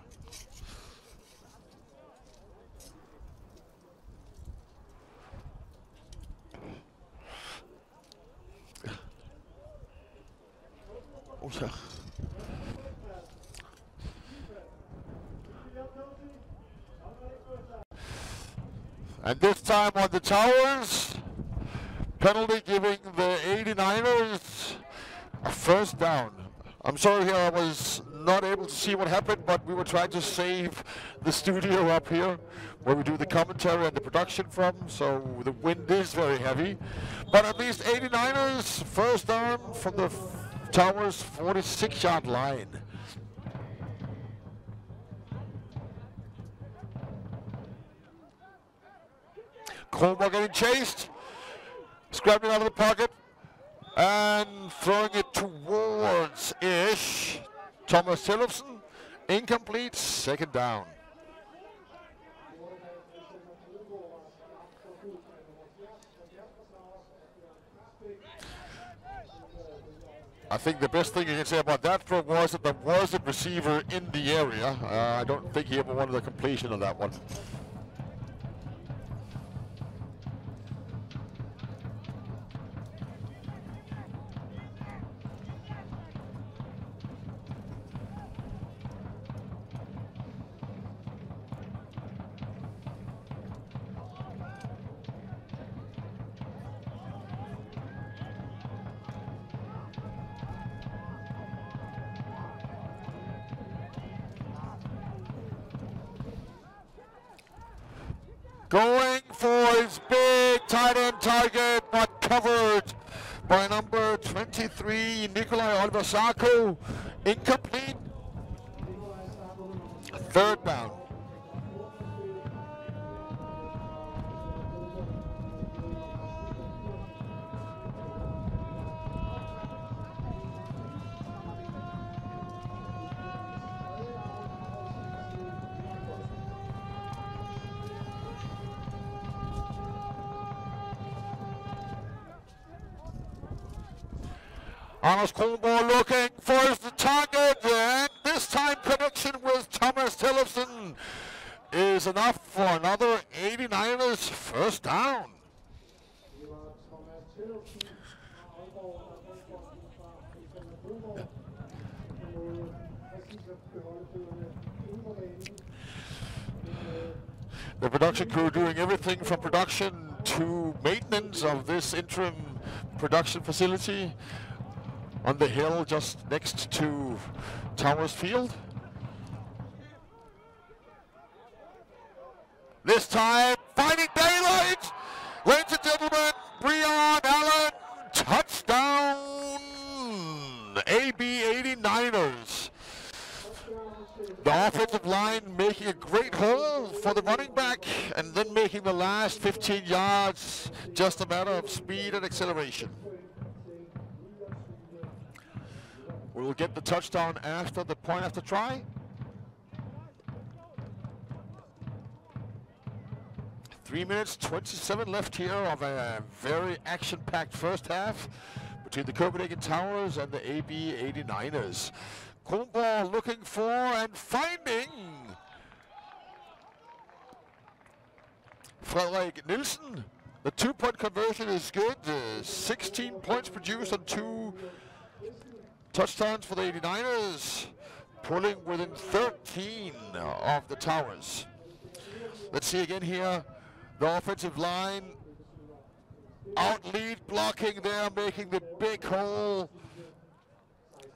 Oh, yeah. And this time on the Towers, penalty giving the 89ers a 1st down. I'm sorry here, I was not able to see what happened, but we were trying to save the studio up here where we do the commentary and the production from, so the wind is very heavy. But at least 89ers, 1st down from the Towers 46-yard line. Kronborg getting chased, scrapping out of the pocket, and throwing it towards Ish. Thomas Tillefsen, incomplete, second down. I think the best thing you can say about that throw was that there was a receiver in the area. I don't think he ever wanted the completion of that one. Going for his big tight end target, but covered by number 23, Nikolai Oliver Sarko. Incomplete. Third down. Anders Kronborg looking for the target, and this time connection with Thomas Tillefsen is enough for another 89ers first down. The production crew doing everything from production to maintenance of this interim production facility on the hill just next to Towers Field. This time, finding daylight! Ladies and gentlemen, Brian Allen, touchdown! AB 89ers. The offensive line making a great hole for the running back, and then making the last 15 yards just a matter of speed and acceleration. We'll get the touchdown after the point after try. Three minutes, 27 left here of a very action-packed first half between the Copenhagen Towers and the AB 89ers. Kronborg looking for and finding Frederik Nielsen. The two-point conversion is good. 16 points produced on 2 touchdowns for the 89ers, pulling within 13 of the Towers. Let's see again here, the offensive line out lead blocking there, making the big hole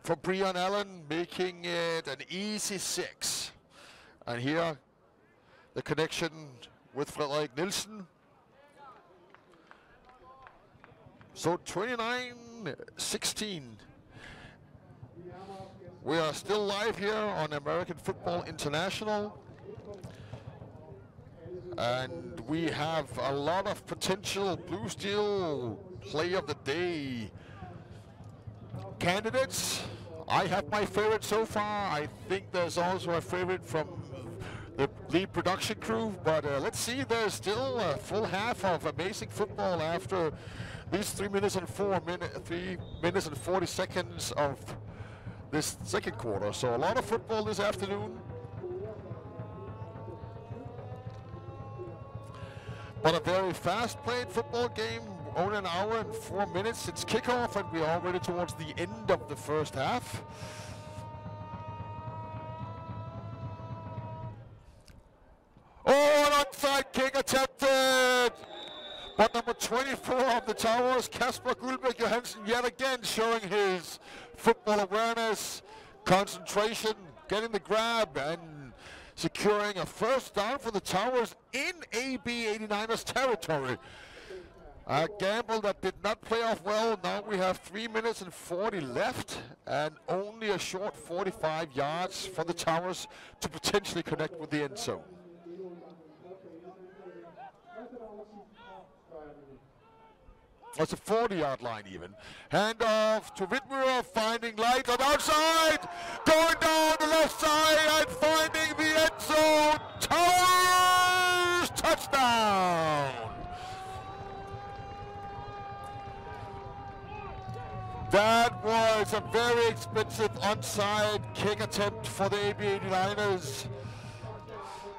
for Brian Allen, making it an easy 6. And here, the connection with Frederik Nielsen. So 29-16. We are still live here on American Football International, and we have a lot of potential Blue Steel Play of the Day candidates. I have my favorite so far. I think there's also a favorite from the lead production crew, but let's see. There's still a full half of amazing football after these 3 minutes and 3 minutes and 40 seconds of this second quarter. So a lot of football this afternoon. But a very fast-played football game. Only an hour and 4 minutes since kickoff, and we're already towards the end of the first half. Oh, an onside kick attempted! But number 24 of the Towers, Kasper Gullbæk Johansen, yet again showing his football awareness, concentration, getting the grab, and securing a first down for the Towers in AB 89ers territory. A gamble that did not play off well. Now we have 3 minutes and 40 left and only a short 45 yards for the Towers to potentially connect with the end zone. That's a 40-yard line even. Hand off to Whitmore, finding light on the outside, going down the left side and finding the end zone. Towers touchdown. That was a very expensive onside kick attempt for the AB 89ers.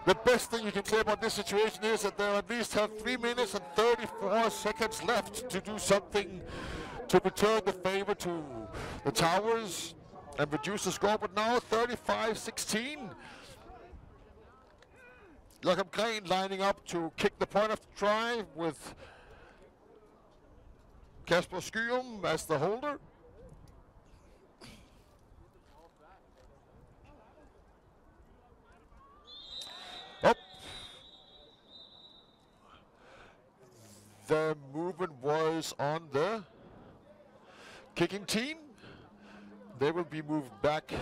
The best thing you can say about this situation is that they at least have 3 minutes and 34 seconds left to do something to return the favor to the Towers and reduce the score, but now 35-16. Jakob Green lining up to kick the point of the try with Kasper Skyum as the holder. Oh. The movement was on the kicking team. They will be moved back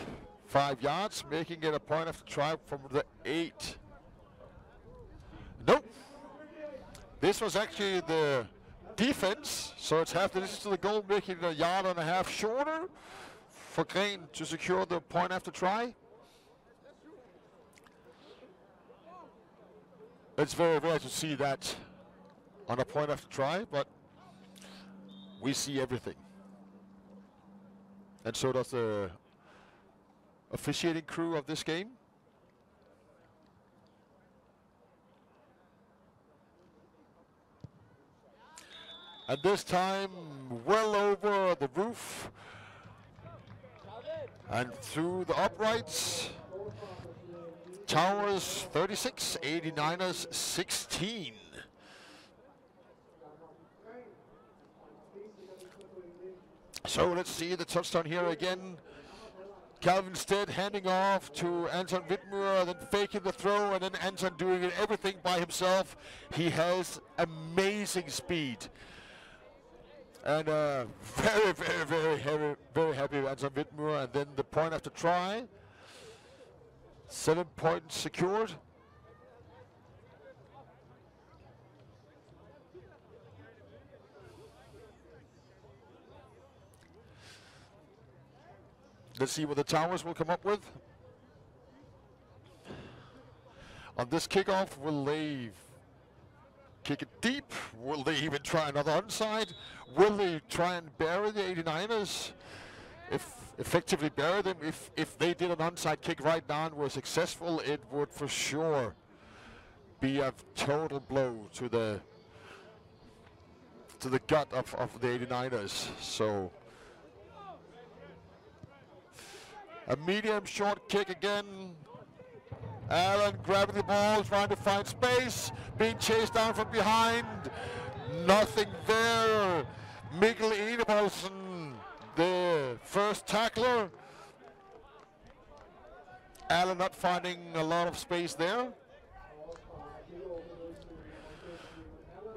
5 yards, making it a point of the try from the 8. Nope. This was actually the defense, so it's half the distance to the goal, making it a yard and a half shorter for Green to secure the point after try. It's very rare to see that on a point after try, but we see everything. And so does the officiating crew of this game. And this time, well over the roof and through the uprights. Towers 36, 89ers 16. So let's see the touchdown here again. Calvin Stead handing off to Anton Whitmore, then faking the throw, and then Anton doing it everything by himself. He has amazing speed. And very happy with Anton Whitmore. And then the point after try. 7 points secured. Let's see what the Towers will come up with. On this kickoff, will they kick it deep? Will they even try another onside? Will they try and bury the 89ers? Effectively bury them. If they did an onside kick right now and were successful, it would for sure be a total blow to the gut of the 89ers. So a medium short kick again. Allen grabbing the ball, trying to find space, being chased down from behind. Nothing there. Mikkel Enevoldsen, the first tackler. Allen not finding a lot of space there.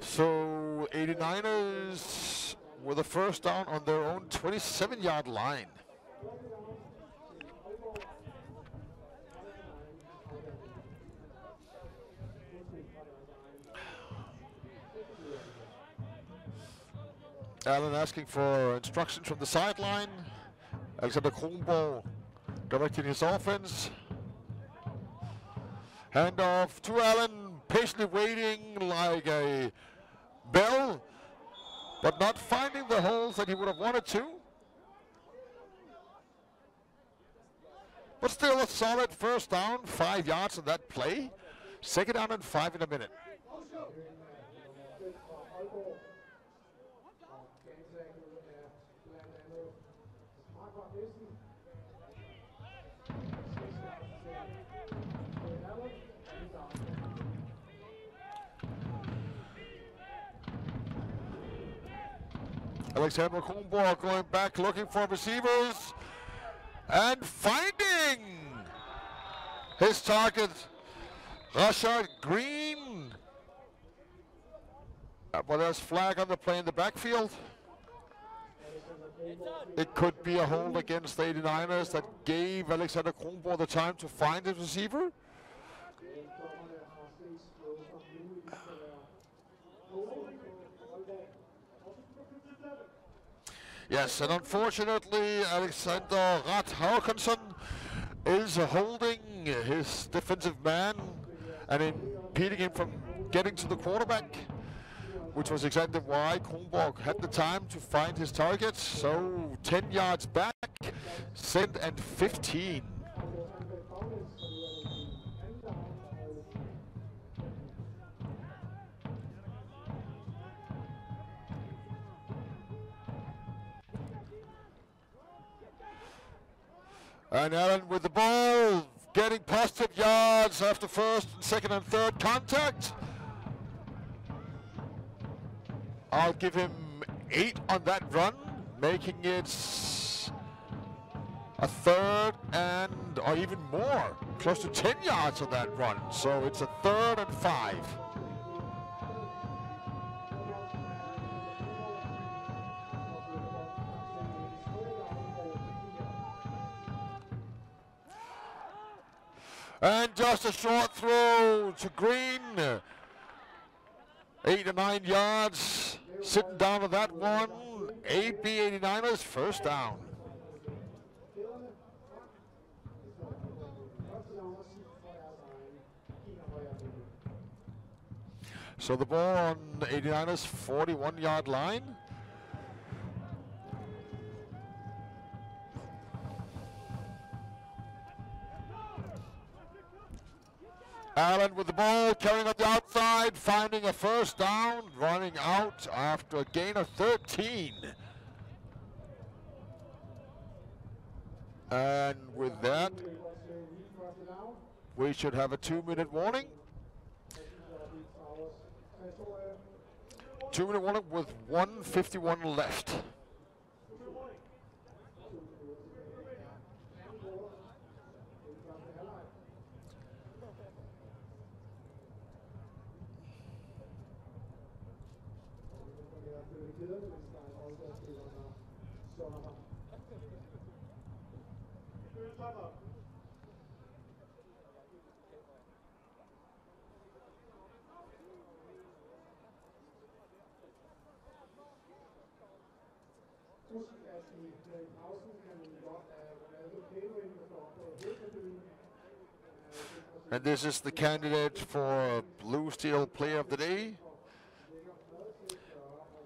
So 89ers with a first down on their own 27-yard line. Allen asking for instructions from the sideline. Alexander Kronborg directing his offense. Handoff to Allen, patiently waiting like a bell, but not finding the holes that he would have wanted to. But still a solid first down, 5 yards on that play. Second down and 5 in a minute. Alexander Kronborg going back, looking for receivers, and finding his target, Rashad Green. But there's flag on the play in the backfield. It could be a hold against the 89ers that gave Alexander Kronborg the time to find his receiver. Yes, and unfortunately, Alexander Rat Håkansson is holding his defensive man and impeding him from getting to the quarterback, which was exactly why Kronborg had the time to find his target. So 10 yards back, 2nd and 15. And Allen with the ball, getting positive yards after 1st, 2nd and 3rd contact. I'll give him 8 on that run, making it a 3rd and, or even more, close to 10 yards on that run. So it's a 3rd and 5. And just a short throw to Green. 8 or 9 yards. Sitting down on that one. AB 89ers, 1st down. So the ball on 89ers 41-yard line. Allen with the ball, carrying up the outside, finding a 1st down, running out after a gain of 13. And with that, we should have a 2-minute warning. 2-minute warning with 1:51 left. And this is the candidate for Blue Steel Player of the Day.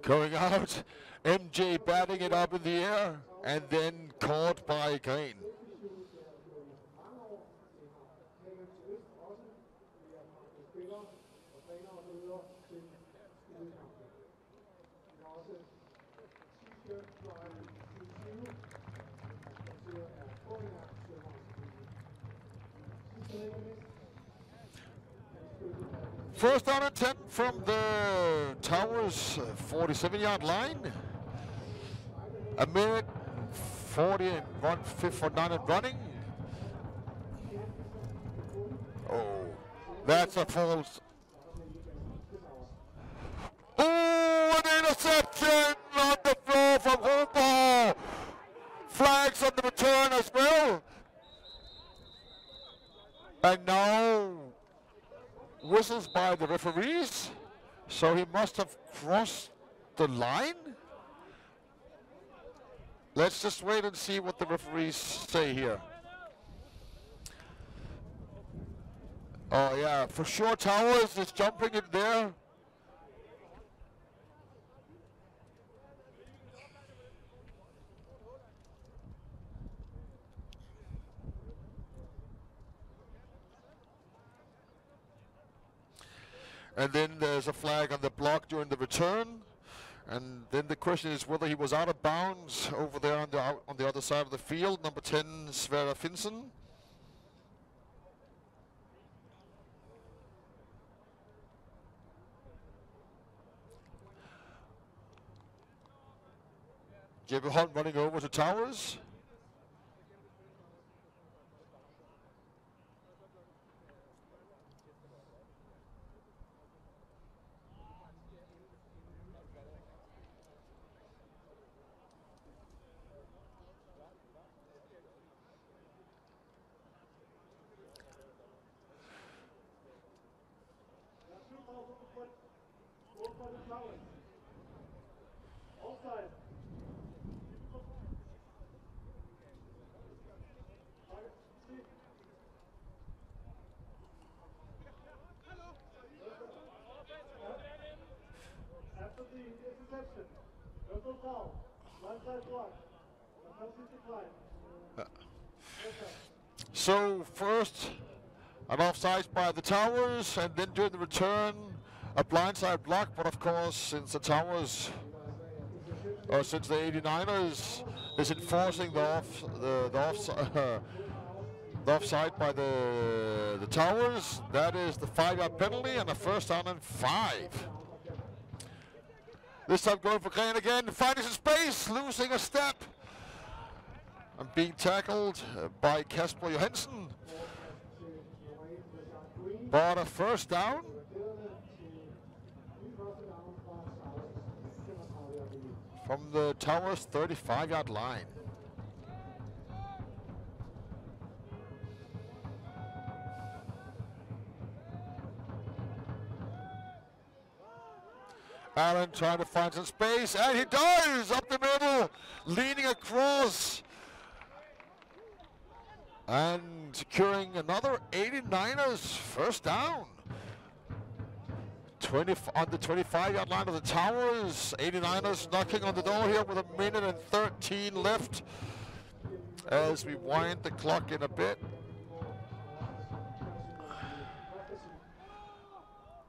Going out, MJ batting it up in the air, and then caught by Green. First down and 10 from the Towers 47-yard line. 1:40 and 1:59 and running. Oh, that's a false. Oh, an interception on the floor from Holball. Flags on the return as well. And now whistles by the referees, so he must have crossed the line. Let's just wait and see what the referees say here. Oh yeah, for sure Towers is jumping in there. And then there's a flag on the block during the return. And then the question is whether he was out of bounds over there on the other side of the field. Number 10, Sverre Finsen. Jeppe Holm running over to Towers. So first, an offside by the Towers, and then during the return, a blindside block. But of course, since the Towers, or since the 89ers is enforcing the offside by the Towers, that is the 5-yard penalty and a first down and 5. This time going for Gren again, finding some space, losing a step, and being tackled by Kasper Johansen. But a first down. From the Towers' 35-yard line. Allen trying to find some space, and he does! Up the middle, leaning across. And securing another 89ers first down. On the 25-yard line of the Towers. 89ers knocking on the door here with 1:13 left as we wind the clock in a bit.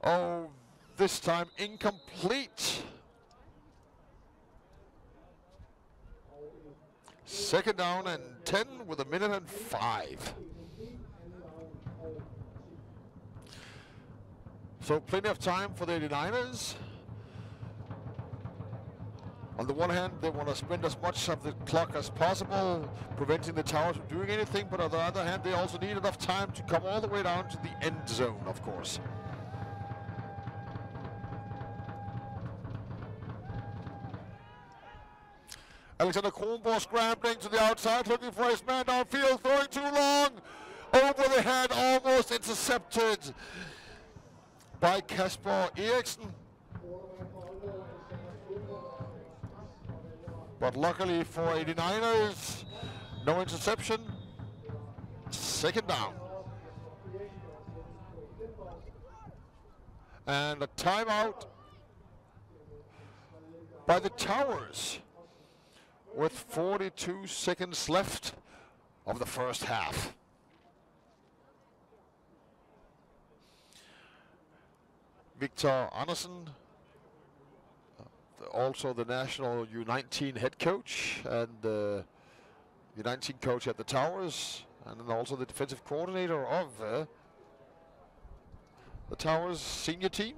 Oh, this time incomplete. Second down and 10 with 1:05. So plenty of time for the 89ers. On the one hand, they want to spend as much of the clock as possible, preventing the Towers from doing anything, but on the other hand, they also need enough time to come all the way down to the end zone, of course. Alexander Kronborg scrambling to the outside, looking for his man downfield, throwing too long, over the head, almost intercepted by Kasper Eriksen. But luckily for 89ers, no interception. Second down. And a timeout by the Towers with 42 seconds left of the first half. Victor Andersen, also the national U19 head coach and the U19 coach at the Towers, and then also the defensive coordinator of the Towers senior team.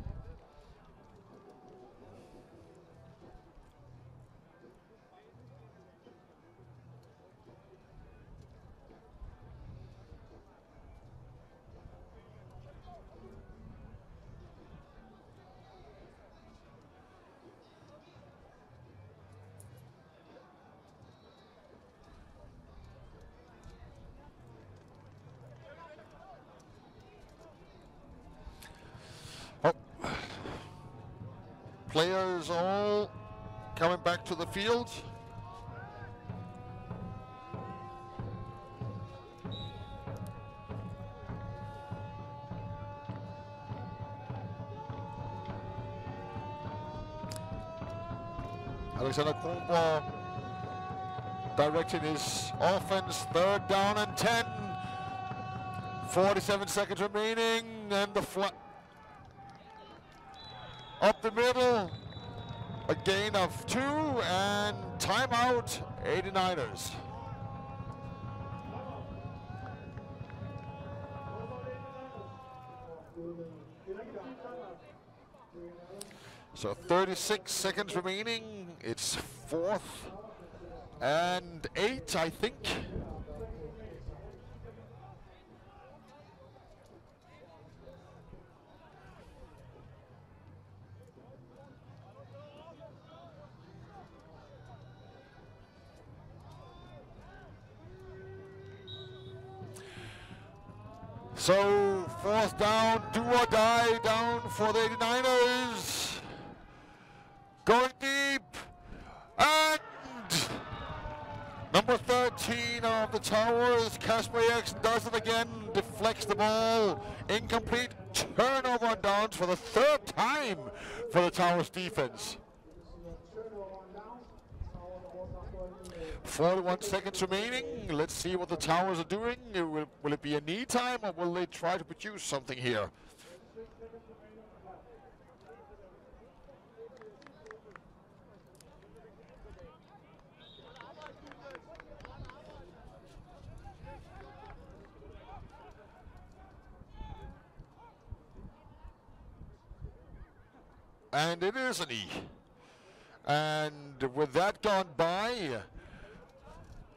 Players all coming back to the field. Alexander Kronborg directing his offense, third down and 10. 47 seconds remaining, and the flat up the middle, a gain of 2, and timeout, 89ers. So 36 seconds remaining. It's 4th and 8, I think. So 4th down, do or die down for the 89ers. Going deep, and number 13 of the Towers, Kasper Eriksen, does it again, deflects the ball, incomplete, turnover on downs for the 3rd time for the Towers defense. 41 seconds remaining. Let's see what the Towers are doing. Will it be a knee time, or will they try to produce something here? And it is a knee. And with that gone by,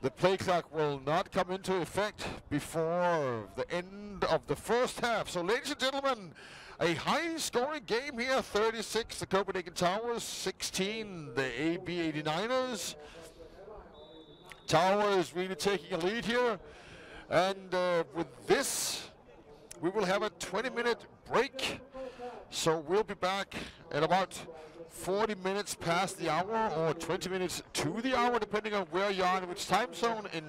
the play clock will not come into effect before the end of the first half. So, ladies and gentlemen, a high-scoring game here. 36, the Copenhagen Towers. 16, the AB 89ers. Towers really taking a lead here. And with this, we will have a 20-minute break. So we'll be back at about 40 minutes past the hour, or 20 minutes to the hour, depending on where you are in which time zone. In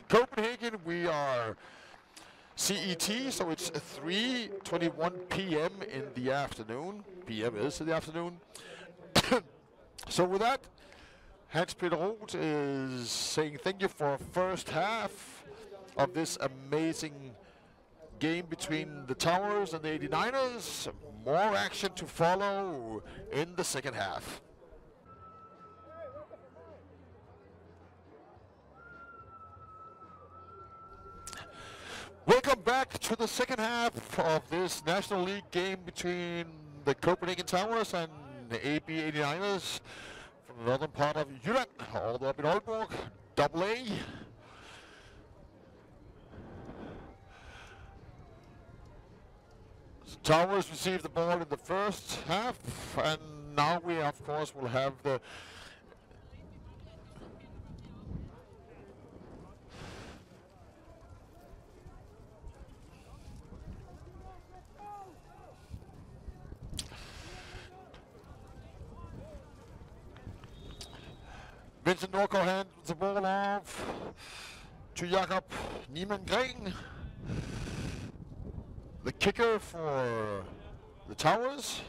Copenhagen, we are CET, so it's 3:21 p.m. in the afternoon. PM is in the afternoon. So with that, Hans-Peter Roth is saying thank you for first half of this amazing game between the Towers and the 89ers. More action to follow in the second half. Welcome back to the second half of this National League game between the Copenhagen Towers and the AB 89ers from the northern part of Jylland, all the way up in Aalborg, AA. Towers received the ball in the first half, and now we, of course, will have the Vincent Norco hands the ball off to Jakob Niemann-Gren, the kicker for the Towers.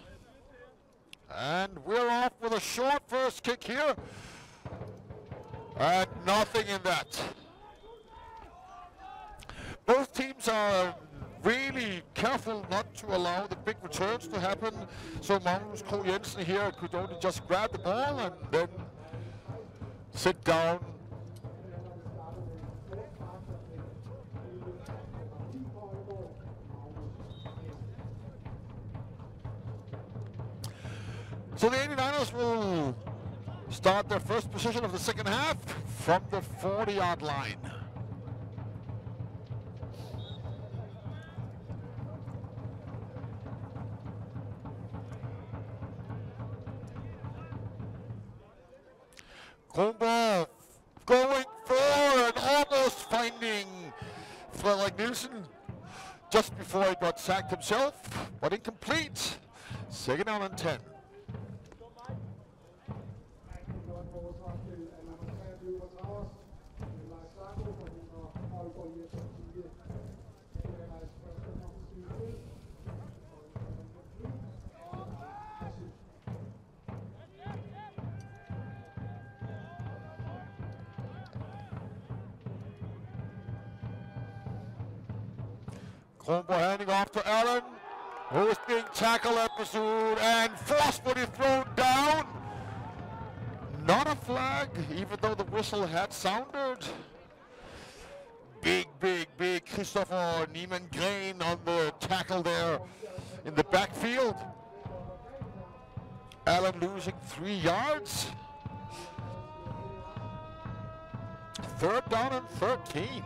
And we're off with a short first kick here. And nothing in that. Both teams are really careful not to allow the big returns to happen. So Magnus Krogh Jensen here could only just grab the ball and then sit down. So the 89ers will start their first possession of the second half from the 40-yard line. Kronborg going for and almost finding Frederik Nielsen just before he got sacked himself, but incomplete. Second down and 10. Kronborg handing off to Allen, who is being tackled at pursuit and forcefully thrown down. Not a flag, even though the whistle had sounded. Big Christopher Niemann-Gren on the tackle there in the backfield. Allen losing 3 yards. Third down and 13.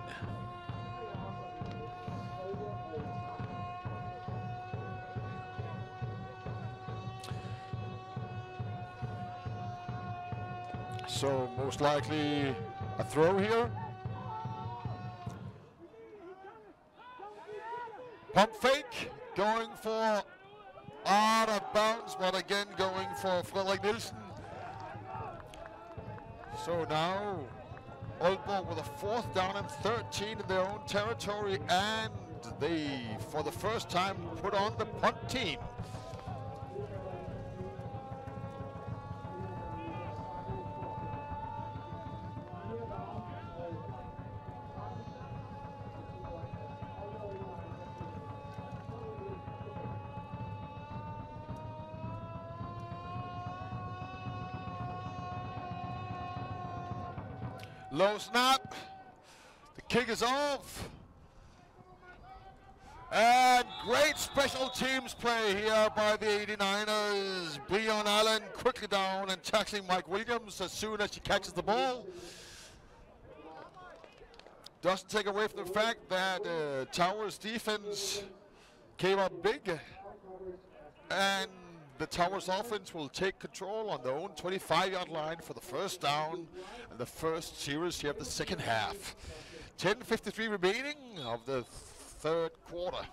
So most likely a throw here. Pump fake, going for out of bounds, but again going for Frederik Nielsen. So now Aalborg with a fourth down and 13 in their own territory, and they, for the first time, put on the punt team. Low snap. The kick is off. And great special teams play here by the 89ers. Breon Allen quickly down and tackling Mike Williams as soon as she catches the ball. Doesn't take away from the fact that Towers defense came up big. And the Towers offense will take control on their own 25-yard line for the first down and the first series here of the second half. 10:53 remaining of the third quarter.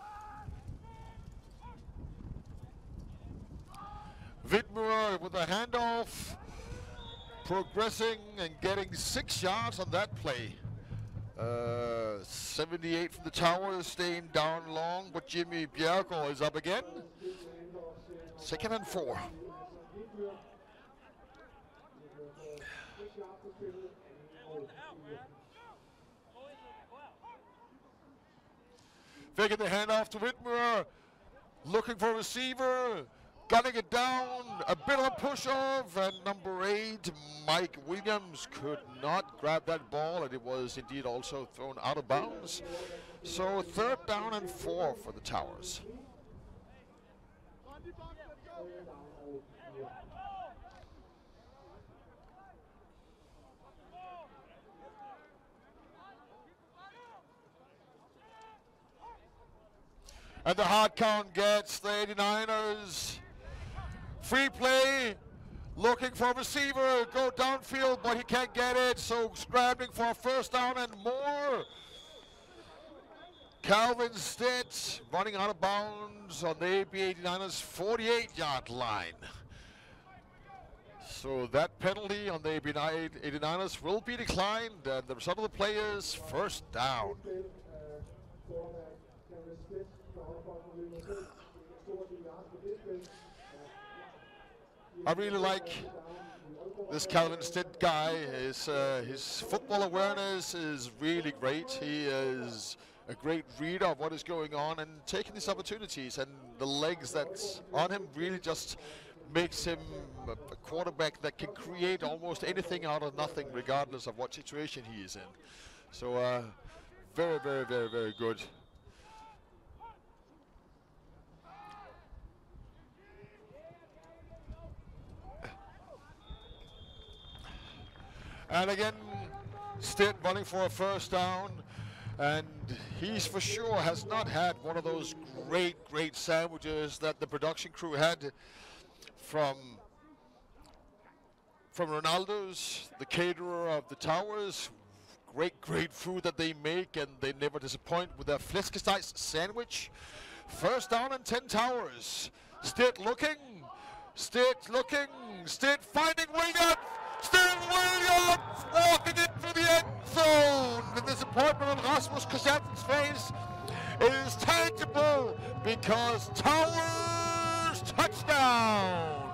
Widmer with a handoff, progressing and getting 6 yards on that play. 78 from the Towers, staying down long, but Jimmy Bjergård is up again. 2nd and 4. Faking the handoff to Widmer, looking for a receiver, gunning it down, a bit of a push-off, and number 8, Mike Williams, could not grab that ball, and it was indeed also thrown out of bounds. So 3rd down and 4 for the Towers. And the hard count gets the 89ers. Free play, looking for a receiver, go downfield, but he can't get it, so scrambling for a first down and more. Calvin Stitt running out of bounds on the AB 89ers 48-yard line. So that penalty on the AB 89ers will be declined, and the result of the play is first down. I really like this Calvin Stitt guy. His football awareness is really great. He is a great reader of what is going on and taking these opportunities, and the legs that's on him really just makes him a quarterback that can create almost anything out of nothing regardless of what situation he is in. So very, very, very, very good. And again, Stitt running for a first down, and he's for sure has not had one of those great sandwiches that the production crew had from Ronaldo's, the caterer of the Towers. Great food that they make, and they never disappoint with their flæskesteg sandwich. First down and 10 Towers. Stitt looking, Stitt finding Williams. Still Williams walking into the end zone. The disappointment on Rasmus Christiansen's face is tangible because Towers touchdown.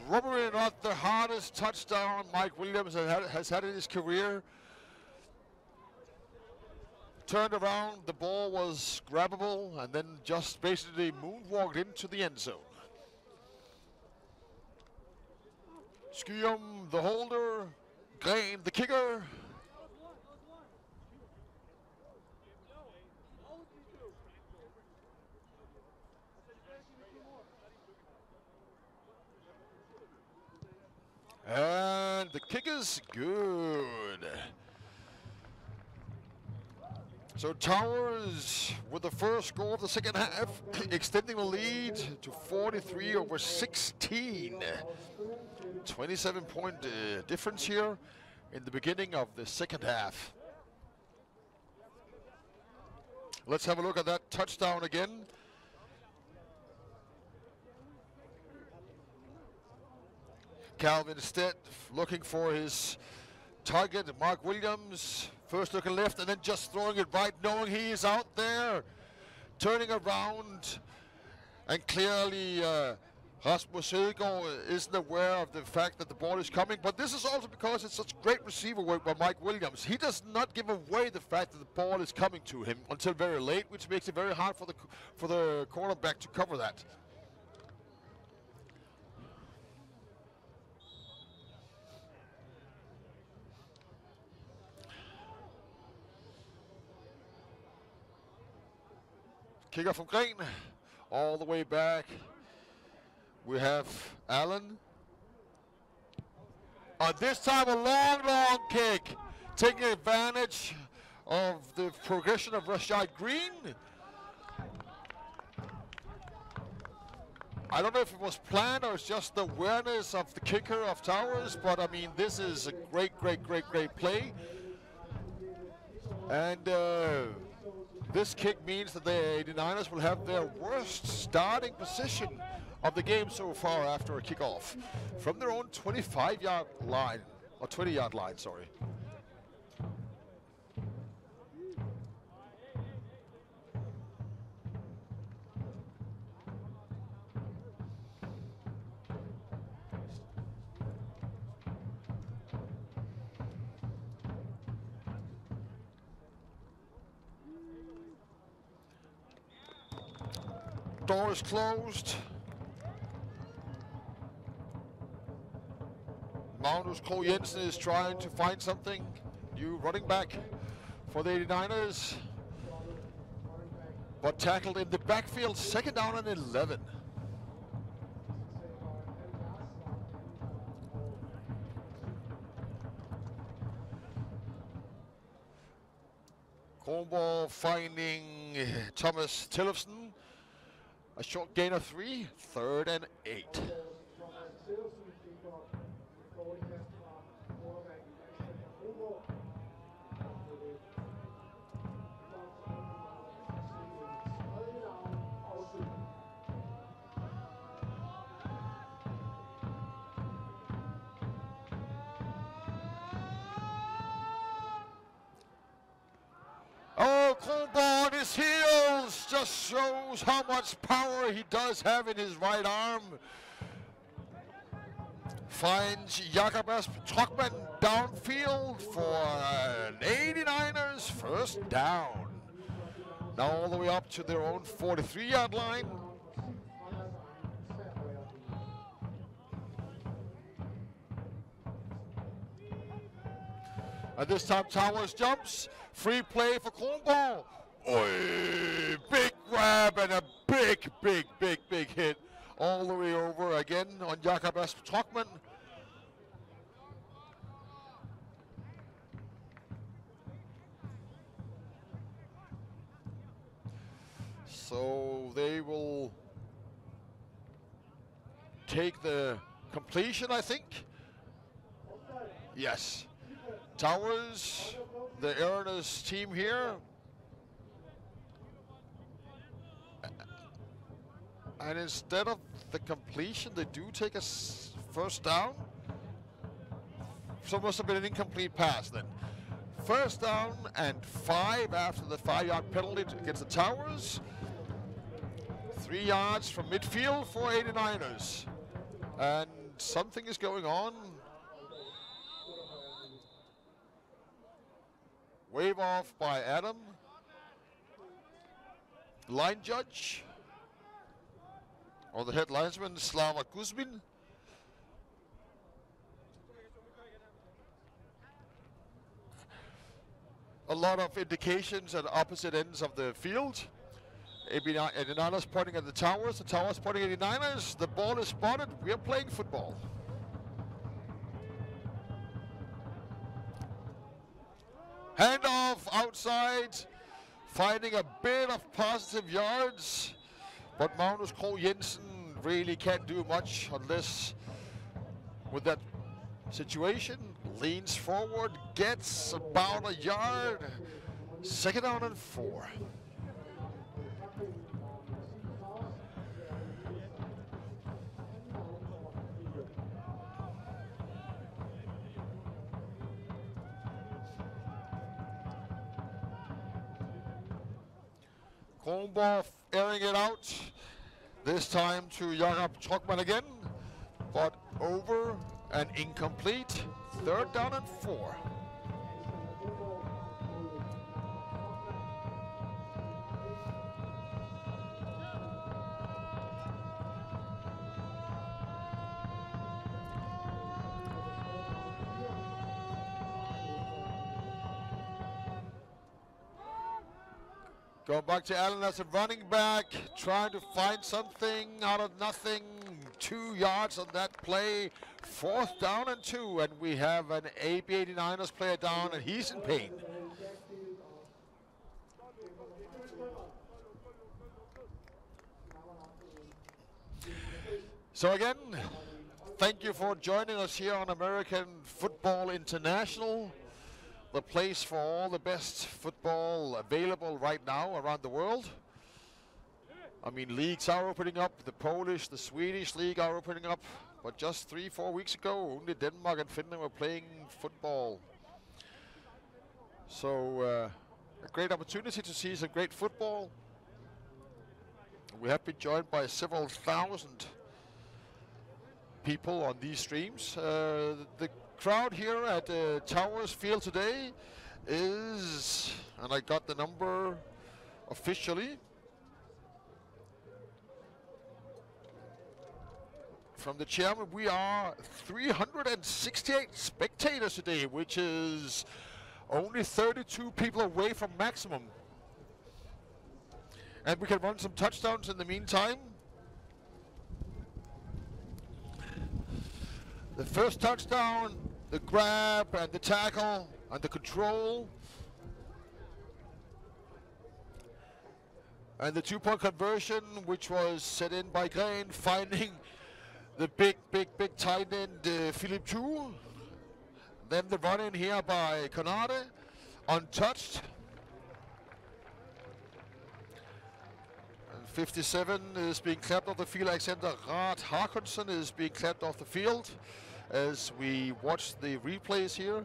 Probably not the hardest touchdown Mike Williams has had in his career. Turned around, the ball was grabbable, and then just basically moonwalked into the end zone. Skyum, the holder, Gren, the kicker. And the kick is good. So Towers with the first score of the second half, extending the lead to 43-16. 27-point difference here in the beginning of the second half. Let's have a look at that touchdown again. Calvin Stitt looking for his target, Mark Williams. First looking left and then just throwing it right, knowing he is out there. Turning around, and clearly Rasmus Hedegaard isn't aware of the fact that the ball is coming. But this is also because it's such great receiver work by Mike Williams. He does not give away the fact that the ball is coming to him until very late, which makes it very hard for the quarterback to cover that. Kicker from Gren. All the way back. We have Allen. This time a long kick. Taking advantage of the progression of Rashad Green. I don't know if it was planned or it's just the awareness of the kicker of Towers, but I mean, this is a great play. And this kick means that the 89ers will have their worst starting position of the game so far after a kickoff from their own 25-yard line, or 20-yard line, sorry. Door is closed. Magnus Krogh Jensen is trying to find something. New running back for the 89ers. But tackled in the backfield, 2nd down and 11. Kronborg finding Thomas Tillefsen. A short gain of 3, 3rd and 8. Oh, Kronborg on his heels just shows how much power he does have in his right arm. Finds Jakob Trockman downfield for an 89ers first down. Now all the way up to their own 43-yard line. And this time Towers jumps. Free play for Kronborg. Oy, big grab and a big hit all the way over again on Jakob Trockman. So they will take the completion, I think. Yes. Towers, the Eriners team here. And instead of the completion, they do take a first down. So it must have been an incomplete pass then. First down and 5 after the 5-yard penalty against the Towers. 3 yards from midfield for 89ers. And something is going on. Wave off by Adam. Line judge. Or the head linesman, Slava Kuzmin. A lot of indications at opposite ends of the field. 89ers pointing at the Towers pointing at 89ers. The ball is spotted. We are playing football. Handoff outside, finding a bit of positive yards. But Magnus Krogh Jensen really can't do much unless with that situation. Leans forward, gets about a yard. 2nd down and 4. Kronborg airing it out. This time to Jakob Trockman again. But over and incomplete. 3rd down and 4. Going back to Allen as a running back, trying to find something out of nothing. 2 yards on that play. 4th down and 2, and we have an AB89ers player down, and he's in pain. So again, thank you for joining us here on American Football International, the place for all the best football available right now around the world. I mean, leagues are opening up. The Polish, the Swedish league are opening up. But just 3-4 weeks ago, only Denmark and Finland were playing football. So, a great opportunity to see some great football. We have been joined by several thousand people on these streams. The crowd here at Towers Field today is, and I got the number officially, from the chairman, we are 368 spectators today, which is only 32 people away from maximum. And we can run some touchdowns in the meantime. The first touchdown, the grab and the tackle and the control. And the 2-point conversion, which was set in by Gren, finding the big tight end, Philip Chu. Then the run in here by Konate, untouched. And 57 is being clapped off the field. Alexander Rath Harkonsen is being clapped off the field as we watch the replays here.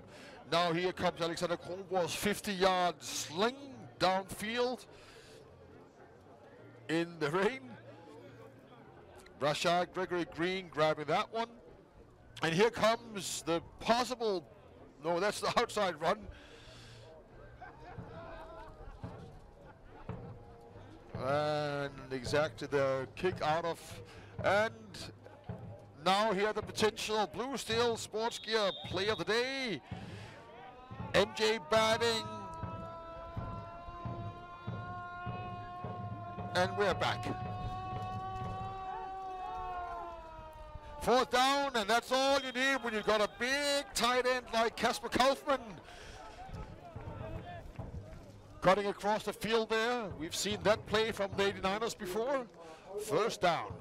Now here comes Alexander Kronborg's 50-yard sling downfield in the rain. Rashad Gregory Green grabbing that one. And here comes the possible, no, that's the outside run. And exactly the kick out of, and now here the potential Blue Steel Sports Gear Player of the Day, MJ batting. And we're back. 4th down, and that's all you need when you've got a big tight end like Kasper Kaufmann. Cutting across the field there. We've seen that play from the 89ers before. 1st down.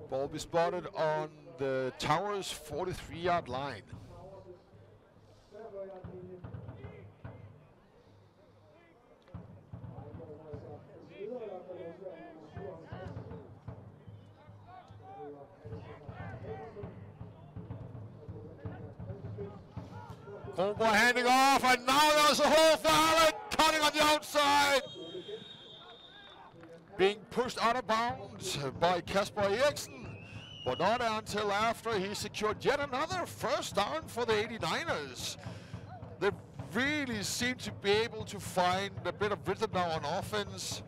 Ball be spotted on the Towers 43-yard line. Kronborg handing off, and now there's a hole for Allen, cutting on the outside. Being pushed out of bounds by Kasper Eriksen, but not until after he secured yet another 1st down for the 89ers. They really seem to be able to find a bit of rhythm now on offense.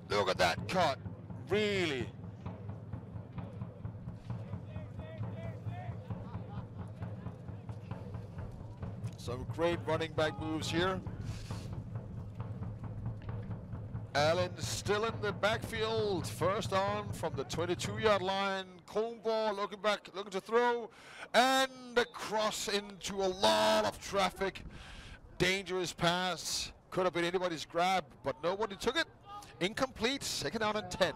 Look at that cut, really. Some great running back moves here. Allen still in the backfield. 1st down from the 22-yard line. Kronborg looking back, looking to throw. And a cross into a lot of traffic. Dangerous pass. Could have been anybody's grab, but nobody took it. Incomplete. 2nd down and 10.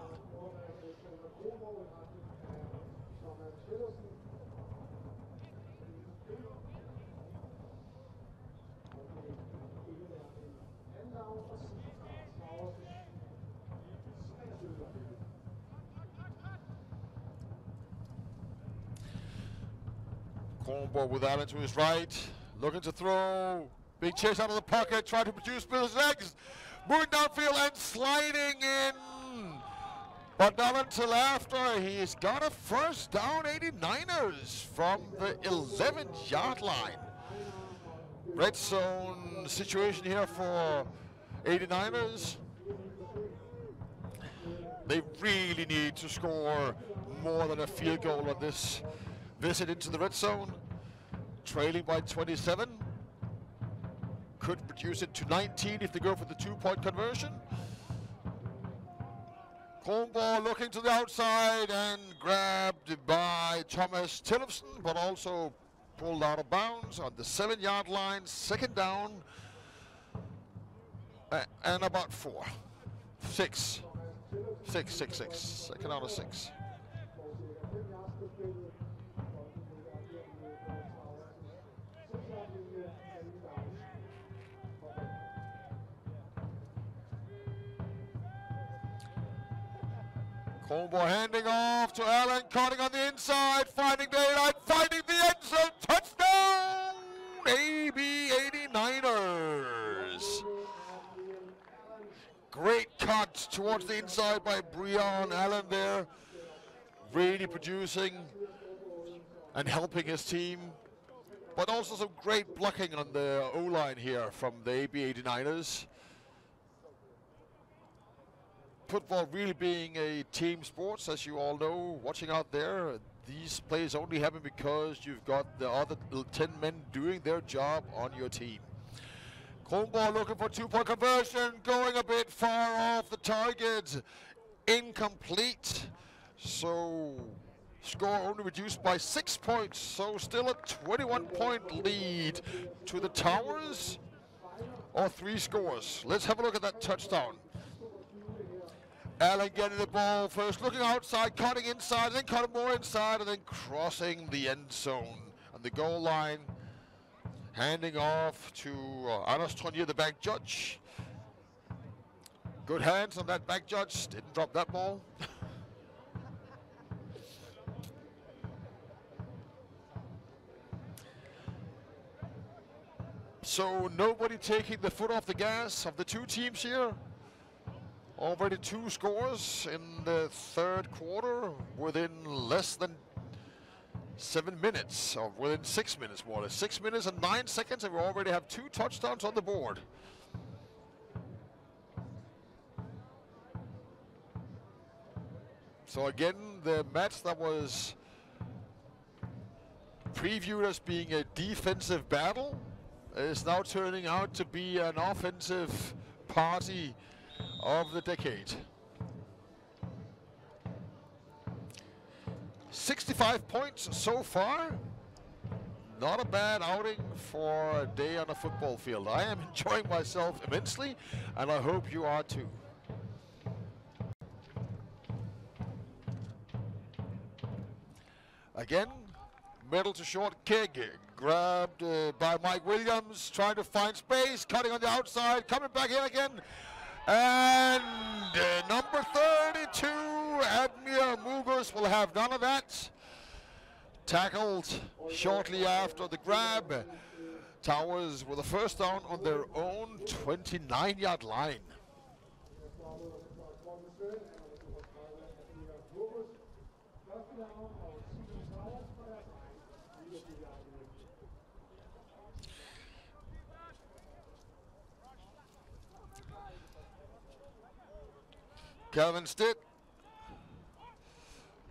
Kronborg with Allen to his right, looking to throw. Big chase out of the pocket, trying to produce with his legs. Moving downfield and sliding in. But not until after he's got a 1st down, 89ers from the 11-yard line. Red zone situation here for 89ers. They really need to score more than a field goal on this visit into the red zone. trailing by 27. Could reduce it to 19 if they go for the 2-point conversion. Kronborg looking to the outside and grabbed by Thomas Tillefsen, but also pulled out of bounds on the 7-yard line. Second down and about 6. Second down of 6. Kronborg handing off to Allen, cutting on the inside, finding daylight, finding the end zone, touchdown! AB 89ers. Great cut towards the inside by Breon Allen there, really producing and helping his team, but also some great blocking on the O-line here from the AB 89ers. Football really being a team sports, as you all know, watching out there. These plays only happen because you've got the other 10 men doing their job on your team. Kronborg looking for 2-point conversion, going a bit far off the target. Incomplete. So score only reduced by 6 points. So still a 21-point lead to the Towers, or 3 scores. Let's have a look at that touchdown. Allen getting the ball first, looking outside, cutting inside, then cutting more inside, and then crossing the end zone on the goal line. Handing off to Anders Tronier, the back judge. Good hands on that back judge, didn't drop that ball. So nobody taking the foot off the gas of the two teams here. Already 2 scores in the third quarter within less than 7 minutes, or within 6 minutes more or less. 6 minutes and 9 seconds, and we already have 2 touchdowns on the board. So again, the match that was previewed as being a defensive battle is now turning out to be an offensive party of the decade. 65 points so far. Not a bad outing for a day on a football field. I am enjoying myself immensely, and I hope you are too. Again, middle to short kick, grabbed by Mike Williams, trying to find space, cutting on the outside, coming back in again. And number 32, Admir Mugus, will have none of that. Tackled shortly after the grab. Towers with a first down on their own 29-yard line. Calvin Stitt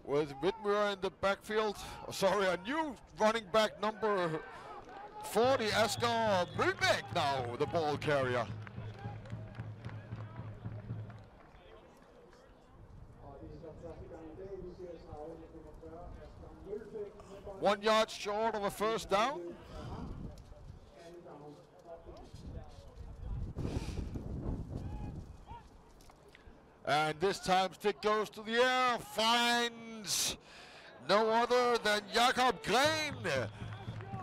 with Whitmer in the backfield. Oh, sorry, a new running back, number 40, Asger Mølbæk now, the ball carrier. One yard short of a first down. And this time Stick goes to the air, finds no other than Jakob Green.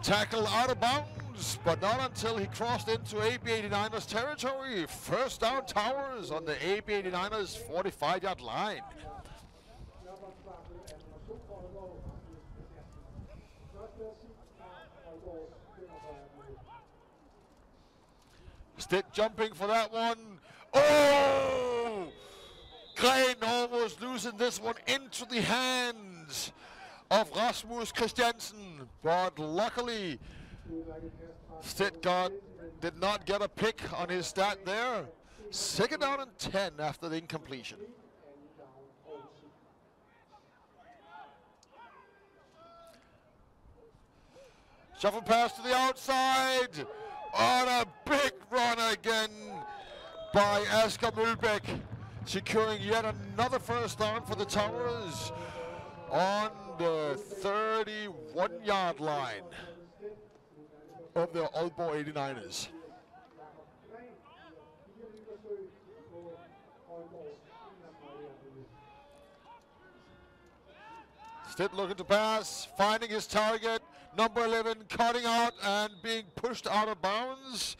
Tackle out of bounds, but not until he crossed into AB 89ers territory. First down, Towers on the AB 89ers 45-yard line. Stitt jumping for that one. Oh! Green almost losing this one into the hands of Rasmus Christiansen, but luckily Stitt did not get a pick on his stat there. Second down and 10 after the incompletion. Shuffle pass to the outside. On a big run again by Asger Mølbæk, securing yet another first down for the Towers on the 31-yard line of the Aalborg 89ers. Stitt looking to pass, finding his target. Number 11 cutting out and being pushed out of bounds.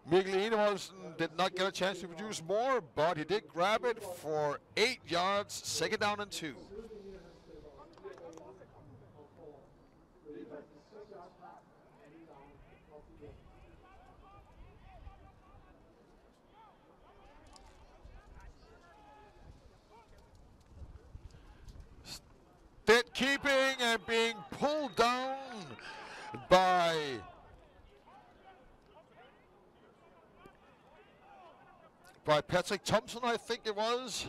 Mikkel Enevoldsen did not get a chance to produce more, but he did grab it for 8 yards, second down and 2. Dead keeping and being pulled down by Patrick Thompson, I think it was.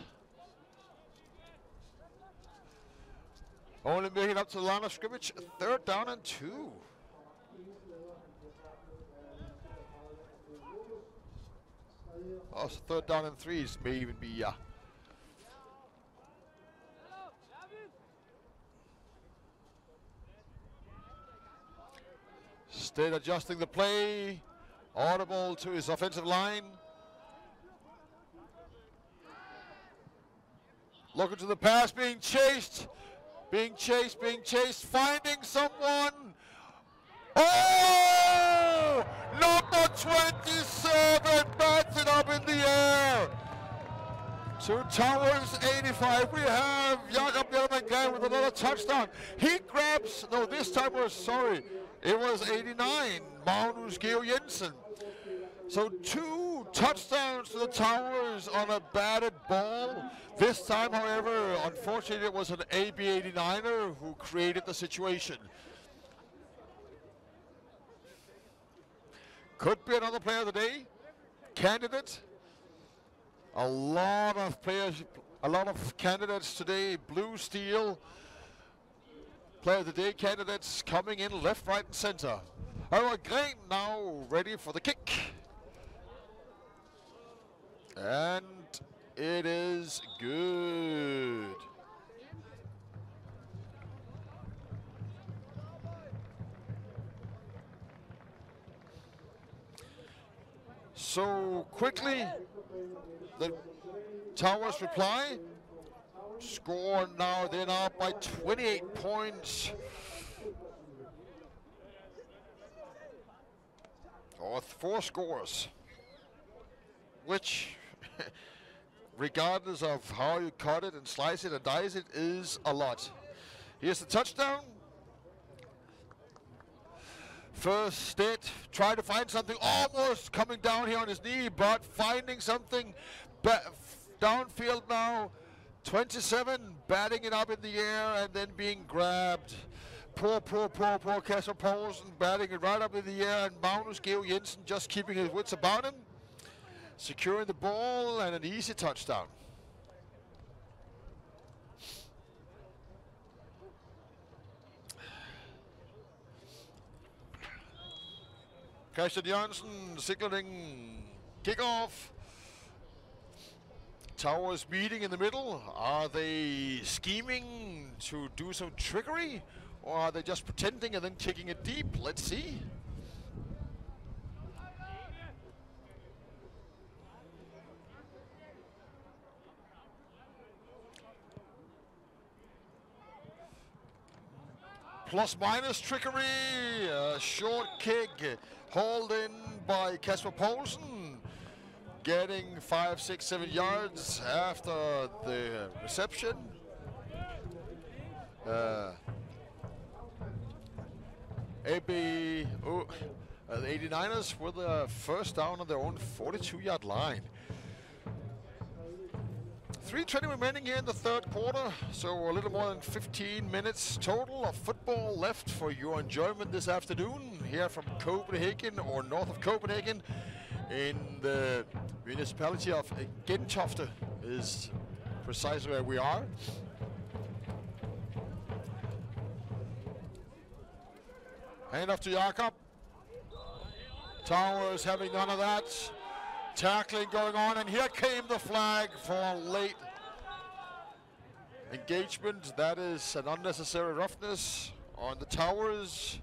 Only making it up to the line of scrimmage, third down and 2. Oh, so third down and 3s may even be, yeah. Still adjusting the play, audible to his offensive line. Looking to the pass, being chased, finding someone. Oh! Number 27 bats it up in the air. To Towers 85, we have Jakob Hjelmengren with another touchdown. He grabs, no, this time was, sorry, it was 89, Magnus Geo Jensen. So 2 touchdowns to the Towers on a batted ball. This time, however, unfortunately, it was an AB89er who created the situation. Could be another player of the day candidate. A lot of players, a lot of candidates today. Blue Steel player of the day candidates coming in left, right, and center. Our Green now ready for the kick. And it is good. So quickly, the Towers reply. Score now, they're now up by 28 points. Or 4 scores. Which, regardless of how you cut it and slice it and dice it, is a lot. Here's the touchdown. First Stitt tried to find something, almost coming down here on his knee, but finding something downfield now. 27 batting it up in the air and then being grabbed. Poor Kasper Poulsen batting it right up in the air, and Magnus Geo Jensen just keeping his wits about him. Securing the ball and an easy touchdown. Christian Jørgensen signaling kickoff. Towers meeting in the middle. Are they scheming to do some trickery, or are they just pretending and then kicking it deep? Let's see. Plus minus trickery, a short kick, hauled in by Kasper Poulsen, getting 5, 6, 7 yards after the reception. The 89ers with a first down on their own 42-yard line. 3:20 remaining here in the third quarter, so a little more than 15 minutes total of football left for your enjoyment this afternoon here from Copenhagen, or north of Copenhagen, in the municipality of Gentofte is precisely where we are. Hand off to Jakob. Towers having none of that. Tackling going on, and here came the flag for late engagement. That is an unnecessary roughness on the Towers.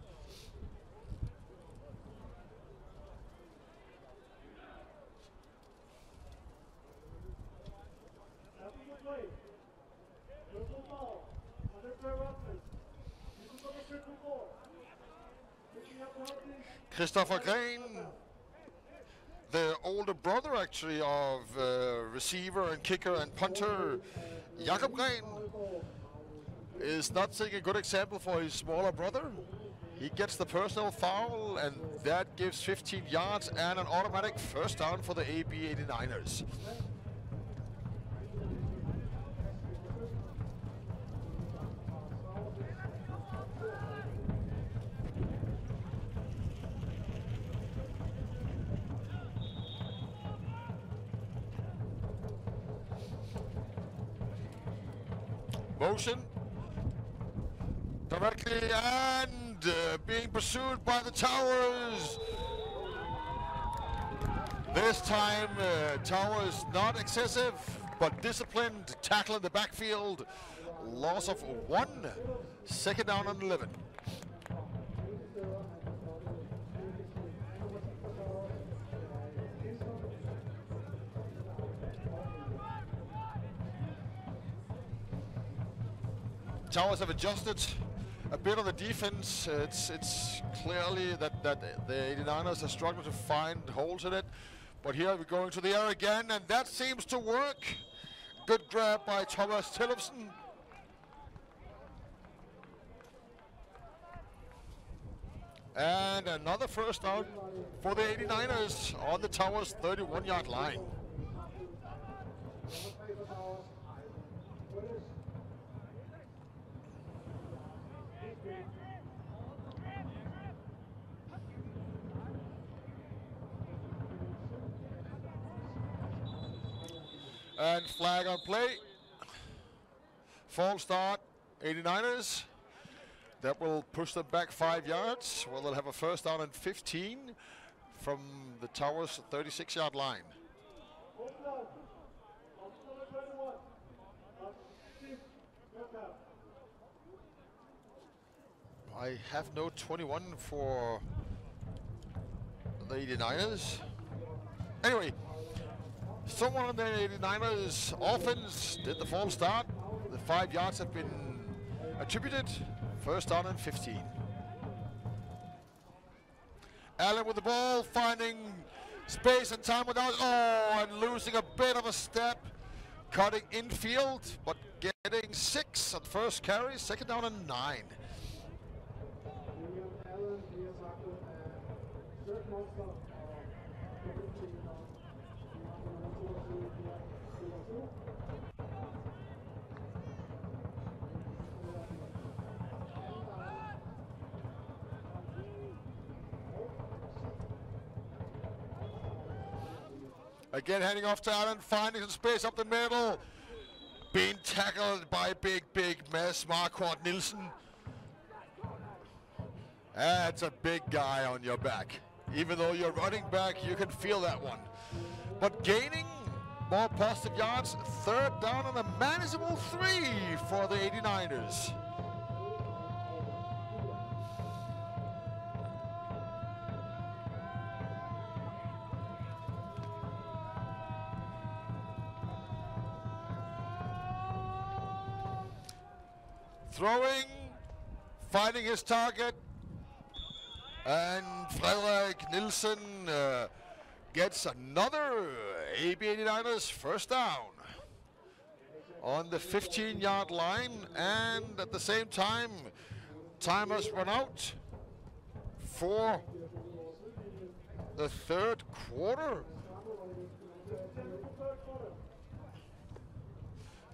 Christopher Gren, the older brother actually of receiver and kicker and punter Jakob Gren, is not setting a good example for his smaller brother. He gets the personal foul, and that gives 15 yards and an automatic first down for the AB 89ers. Motion directly and being pursued by the Towers. This time Towers not excessive but disciplined. Tackle in the backfield. Loss of 1. Second down and 11. Towers have adjusted a bit of the defense. It's clearly that the 89ers are struggling to find holes in it. But here we're going to the air again, and that seems to work. Good grab by Thomas Tillefsen. And another first down for the 89ers on the Towers' 31-yard line. And flag on play. False start, 89ers. That will push them back 5 yards. Well, they'll have a first down and 15 from the Towers' 36-yard line. I have no 21 for the 89ers. Anyway, someone on the 89ers offense did the false start. The 5 yards have been attributed. First down and 15. Allen with the ball, finding space and time without, and losing a bit of a step. Cutting infield, but getting 6 on first carry. Second down and 9. Again, heading off to Allen, finding some space up the middle. Being tackled by big mess, Marquardt Nielsen. That's a big guy on your back. Even though you're running back, you can feel that one. But gaining more positive yards, third down and a manageable 3 for the 89ers. Throwing, finding his target, and Frederik Nielsen gets another AB 89ers first down on the 15-yard line, and at the same time, time has run out for the third quarter.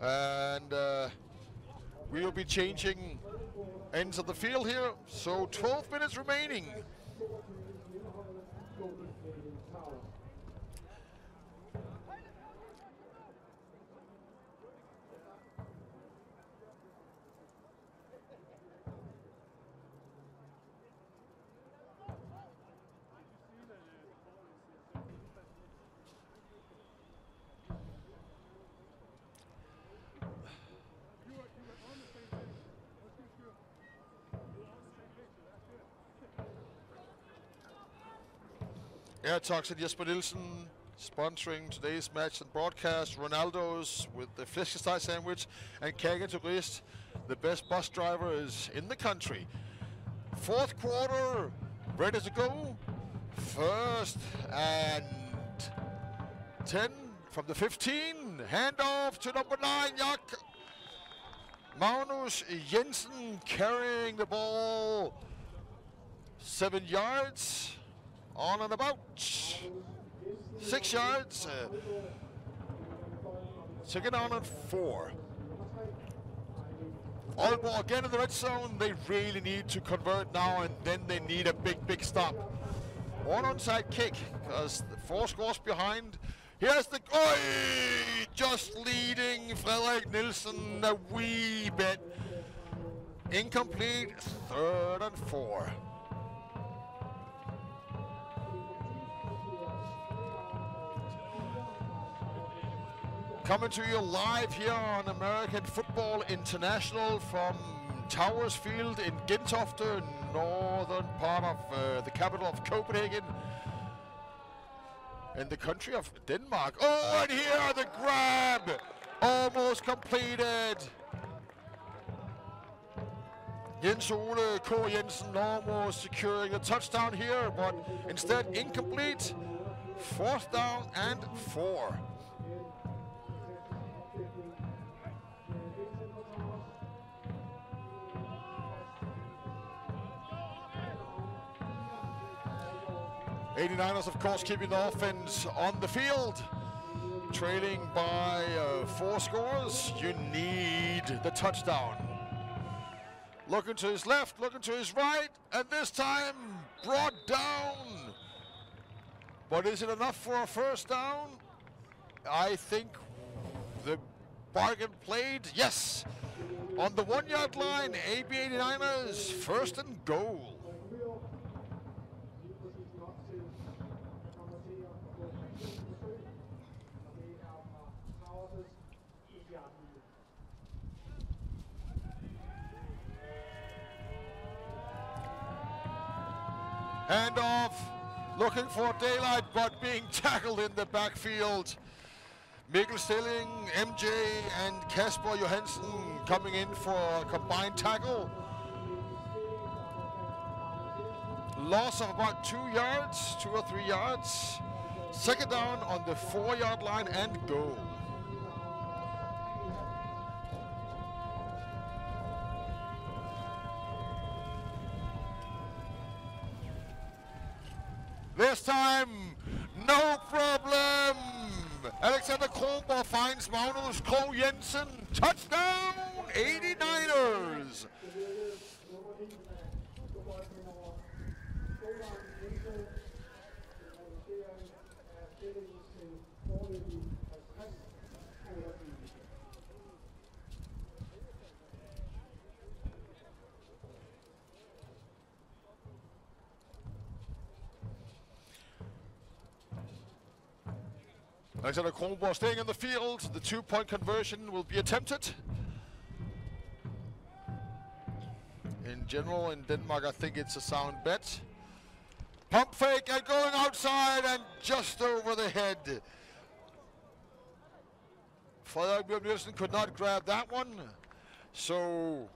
And we will be changing ends of the field here, so 12 minutes remaining. Airtox and Jesper Nielsen sponsoring today's match and broadcast. Ronaldo's with the Flæskesteg sandwich, and Copenhagen Tourist, the best bus drivers in the country. Fourth quarter, ready to go. First and 10 from the 15. Handoff to number 9, Jak. Magnus Jensen carrying the ball 7 yards. On and about 6 yards. Second down and 4. Aalborg again in the red zone. They really need to convert now, and then they need a big stop. One onside kick, because the 4 scores behind. Here's the... Oi! Just leading Frederik Nielsen a wee bit. Incomplete, 3rd and 4. Coming to you live here on American Football International from Towers Field in Gentofte, northern part of the capital of Copenhagen, in the country of Denmark. Oh, and here the grab, almost completed. Jens Ole K. Jensen almost securing a touchdown here, but instead incomplete. 4th down and 4. '89ers, of course, keeping the offense on the field. Trailing by 4 scores. You need the touchdown. Looking to his left, looking to his right, and this time brought down. But is it enough for a first down? I think the bargain played, yes. On the 1-yard line, AB 89ers, 1st and goal. Handoff, looking for daylight, but being tackled in the backfield. Mikkel Stilling, MJ, and Kasper Johansen coming in for a combined tackle. Loss of about 2 yards, 2 or 3 yards. Second down on the 4-yard line and goal. This time, no problem. Alexander Kronborg finds Magnus K. Jensen. Touchdown, 89ers. Alexander Kronborg staying in the field. The 2-point conversion will be attempted. In general, in Denmark, I think it's a sound bet. Pump fake and going outside and just over the head. Frederik Nielsen could not grab that one. So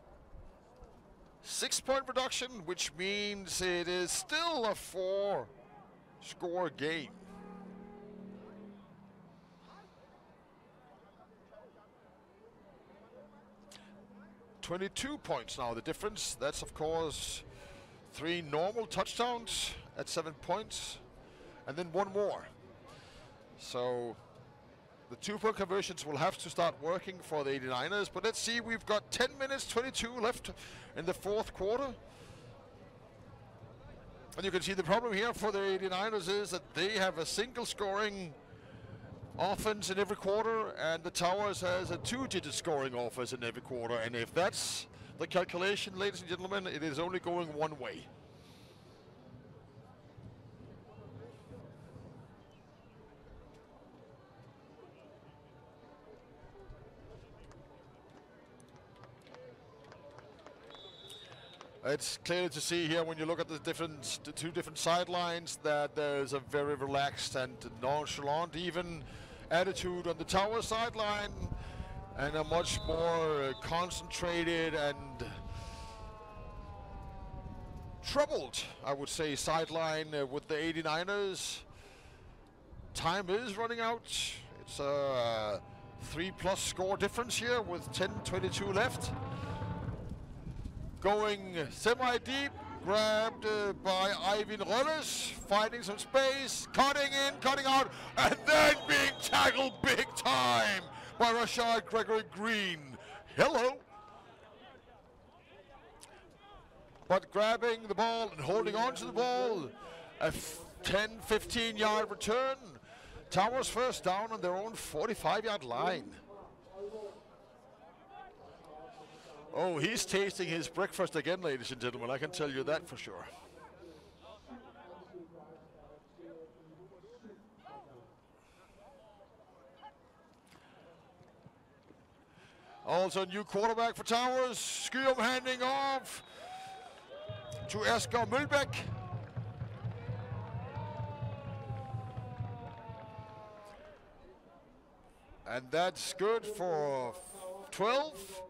6-point reduction, which means it is still a 4-score game. $22 points now, the difference. That's, of course, 3 normal touchdowns at 7 points, and then 1 more. So the 2-point conversions will have to start working for the 89ers. But let's see, we've got 10 minutes, 22 left in the 4th quarter. And you can see the problem here for the 89ers is that they have a single scoring offense in every quarter, and the Towers has a 2-digit scoring offense in every quarter. And if that's the calculation, ladies and gentlemen, it is only going one way. It's clear to see here when you look at the two different sidelines that there's a very relaxed and nonchalant even attitude on the Tower sideline, and a much more concentrated and troubled, I would say, sideline with the 89ers. Time is running out. It's a 3+ score difference here with 10:22 left. Going semi-deep, grabbed by Eivind Rølles, finding some space, cutting in, cutting out, and then being tackled big time by Rashad Gregory Green. Hello. But grabbing the ball and holding on to the ball, a 10-15 yard return. Towers first down on their own 45-yard line. Oh, he's tasting his breakfast again, ladies and gentlemen. I can tell you that for sure. Also, new quarterback for Towers. Skyum handing off to Asger Mølbæk. And that's good for 12.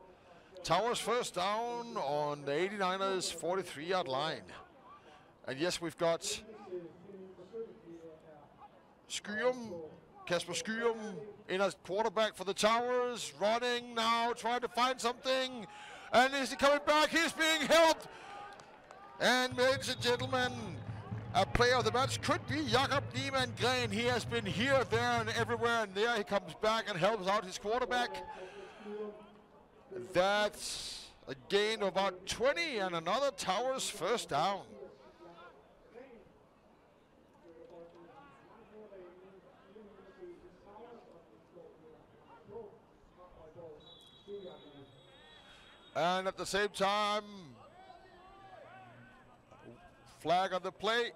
Towers first down on the 89ers 43-yard line. And yes, we've got Skyum, Kasper Skyum in as quarterback for the Towers, running now, trying to find something. And is he coming back? He's being helped. And ladies and gentlemen, a player of the match could be Jakob Niemann-Gren. He has been here, there, and everywhere, and there he comes back and helps out his quarterback. That's a gain of about 20 and another Towers first down. And at the same time, flag on the play.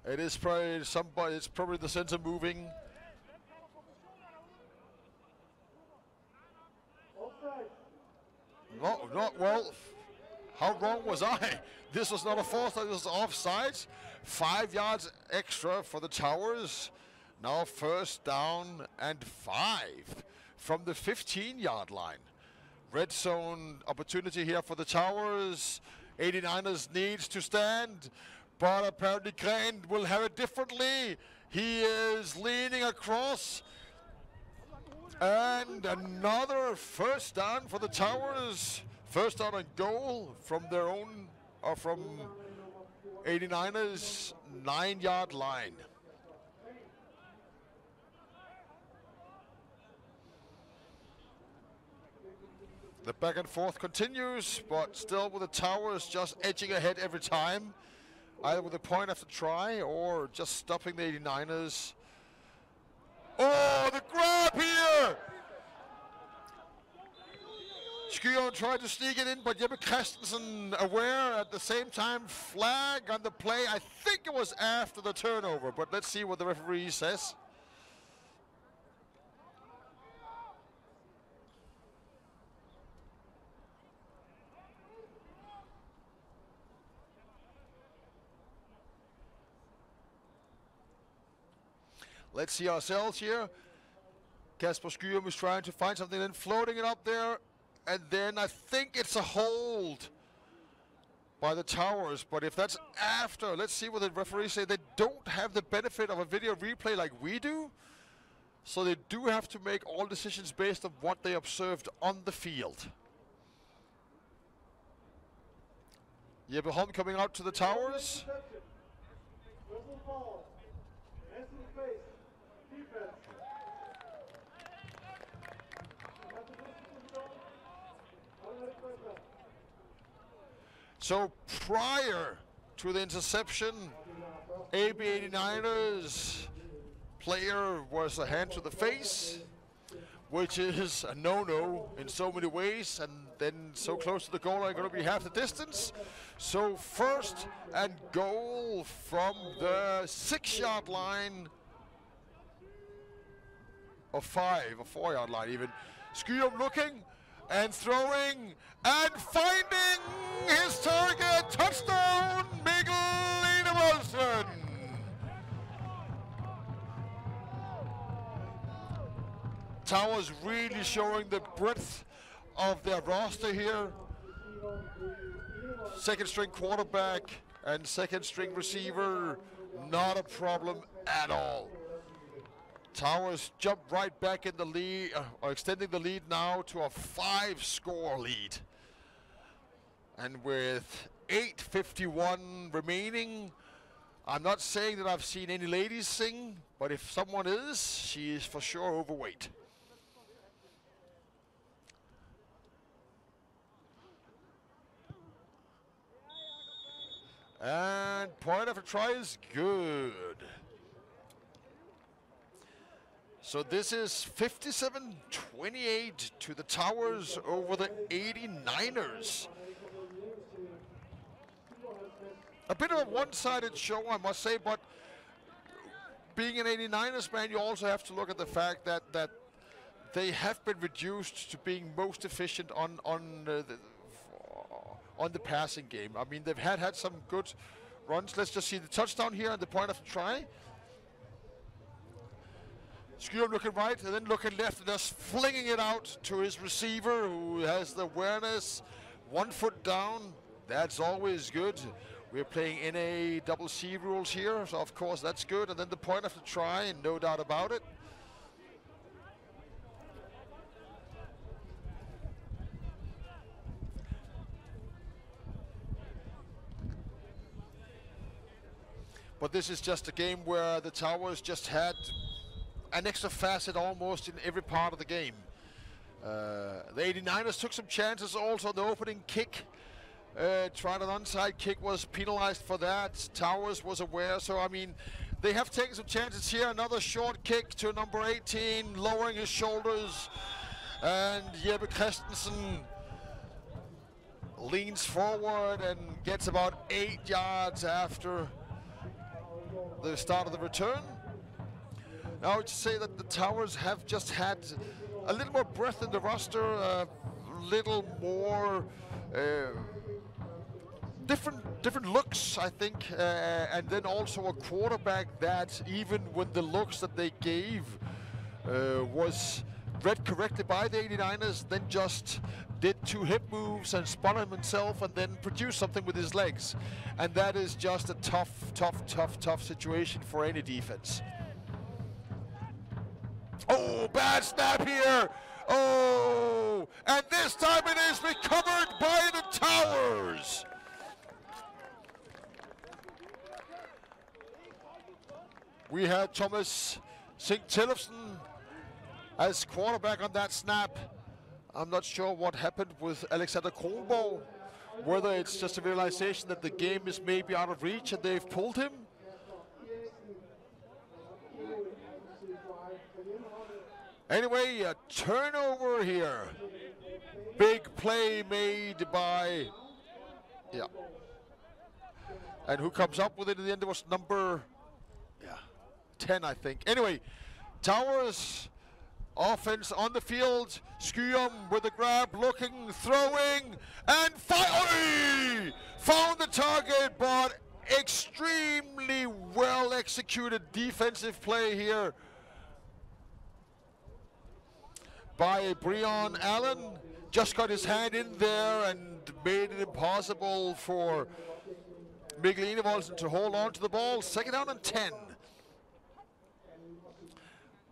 It is probably somebody, it's probably the center moving. No, not well. How wrong was I? This was not a false start, this was offside. 5 yards extra for the Towers. Now first down and 5 from the 15-yard line. Red zone opportunity here for the Towers. 89ers needs to stand, but apparently Gren will have it differently. He is leaning across. And another first down for the Towers. First down and goal from their own, or from 89ers 9-yard line. The back and forth continues, but still with the Towers just edging ahead every time, either with a point after try or just stopping the 89ers. Oh, the grab here! Skyum tried to sneak it in, but Jeppe Christensen aware at the same time. Flag on the play. I think it was after the turnover, but let's see what the referee says. Let's see ourselves here. Kasper Skyum is trying to find something, then floating it up there. And then I think it's a hold by the Towers. But if that's after, let's see what the referees say. They don't have the benefit of a video replay like we do. So they do have to make all decisions based on what they observed on the field. Jeppe Holm coming out to the Towers. So prior to the interception, AB 89ers player was a hand to the face, which is a no-no in so many ways, and then so close to the goal line, going to be half the distance. So first and goal from the 6-yard line, or 4-yard line even. Skyum looking, and throwing and finding his target. Touchdown, Mikkel Enevoldsen. Towers really showing the breadth of their roster here. Second string quarterback and second string receiver, not a problem at all. Towers jumped right back in the lead, or extending the lead now to a 5-score lead. And with 8:51 remaining, I'm not saying that I've seen any ladies sing, but if someone is, she is for sure overweight. And point after try is good. So this is 57-28 to the Towers over the 89ers. A bit of a one-sided show, I must say, but being an 89ers man, you also have to look at the fact that they have been reduced to being most efficient on the passing game. I mean, they've had some good runs. Let's just see the touchdown here and the point of the try. Skyum looking right and then looking left and just flinging it out to his receiver who has the awareness. 1 foot down, that's always good. We're playing NACC rules here, so of course that's good. And then the point of the try, and no doubt about it. But this is just a game where the Towers just had an extra facet almost in every part of the game. The 89ers took some chances also. The opening kick, tried an onside kick, was penalized for that. Towers was aware, so I mean, they have taken some chances here. Another short kick to number 18, lowering his shoulders. And Jeppe Christensen leans forward and gets about 8 yards after the start of the return. Now I would say that the Towers have just had a little more breadth in the roster, a little more different looks, I think, and then also a quarterback that, even when the looks that they gave was read correctly by the 89ers, then just did 2 hip moves and spun him himself and then produced something with his legs. And that is just a tough situation for any defense. Oh, bad snap here. Oh, and this time it is recovered by the Towers. We had Thomas Sink-Tillefsen as quarterback on that snap. I'm not sure what happened with Alexander Kronborg, whether it's just a realization that the game is maybe out of reach and they've pulled him. Anyway, a turnover here. Big play made by, yeah. And who comes up with it in the end? It was number 10, I think. Anyway, Towers offense on the field. Skyum with the grab, looking, throwing, and found the target, but extremely well executed defensive play here by Breon Allen. Just got his hand in there and made it impossible for Mikkel Enevoldsen to hold on to the ball. 2nd down and 10.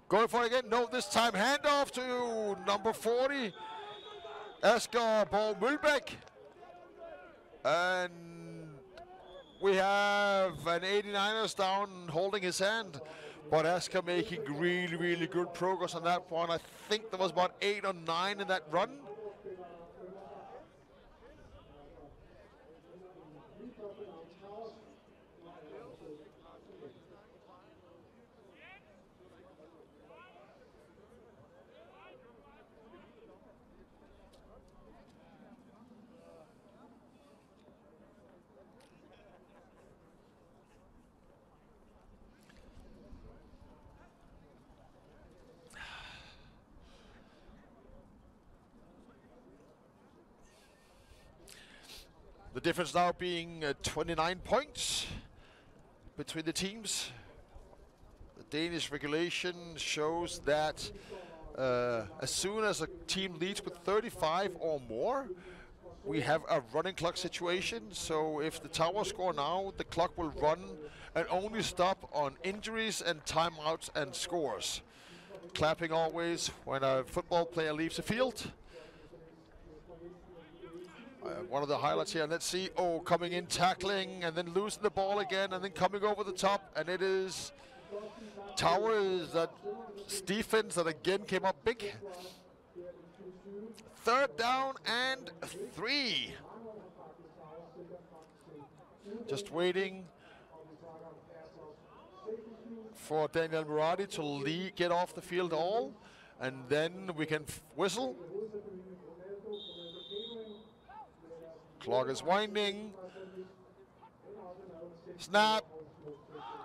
Going for it again. No, this time handoff to number 40, Asger Bo Mølbæk. And we have an 89ers down holding his hand, but Asger making really good progress on that one. I think there was about 8 or 9 in that run. The difference now being 29 points between the teams. The Danish regulation shows that as soon as a team leads with 35 or more, we have a running clock situation. So if the Towers score now, the clock will run and only stop on injuries and timeouts and scores. Clapping always when a football player leaves the field. One of the highlights here, let's see, oh, coming in, tackling, and then losing the ball again, and then coming over the top, and it is Towers, that's defense that again came up big. 3rd down and 3. Just waiting for Daniel Murati to get off the field all, and then we can whistle. Clock is winding. Snap.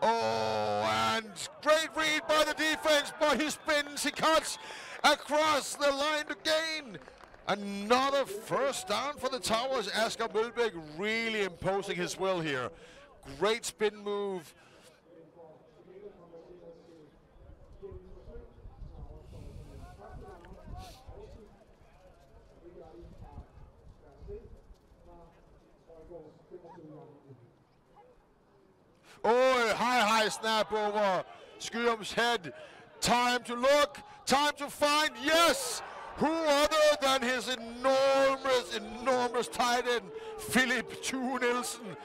Oh, and great read by the defense, but he spins, he cuts across the line to gain. Another first down for the Towers. Asger Mølbæk really imposing his will here. Great spin move. Oh, high snap over Skyum's head. Time to look, time to find, yes! Who other than his enormous tight end, Philip Thue Nielsen.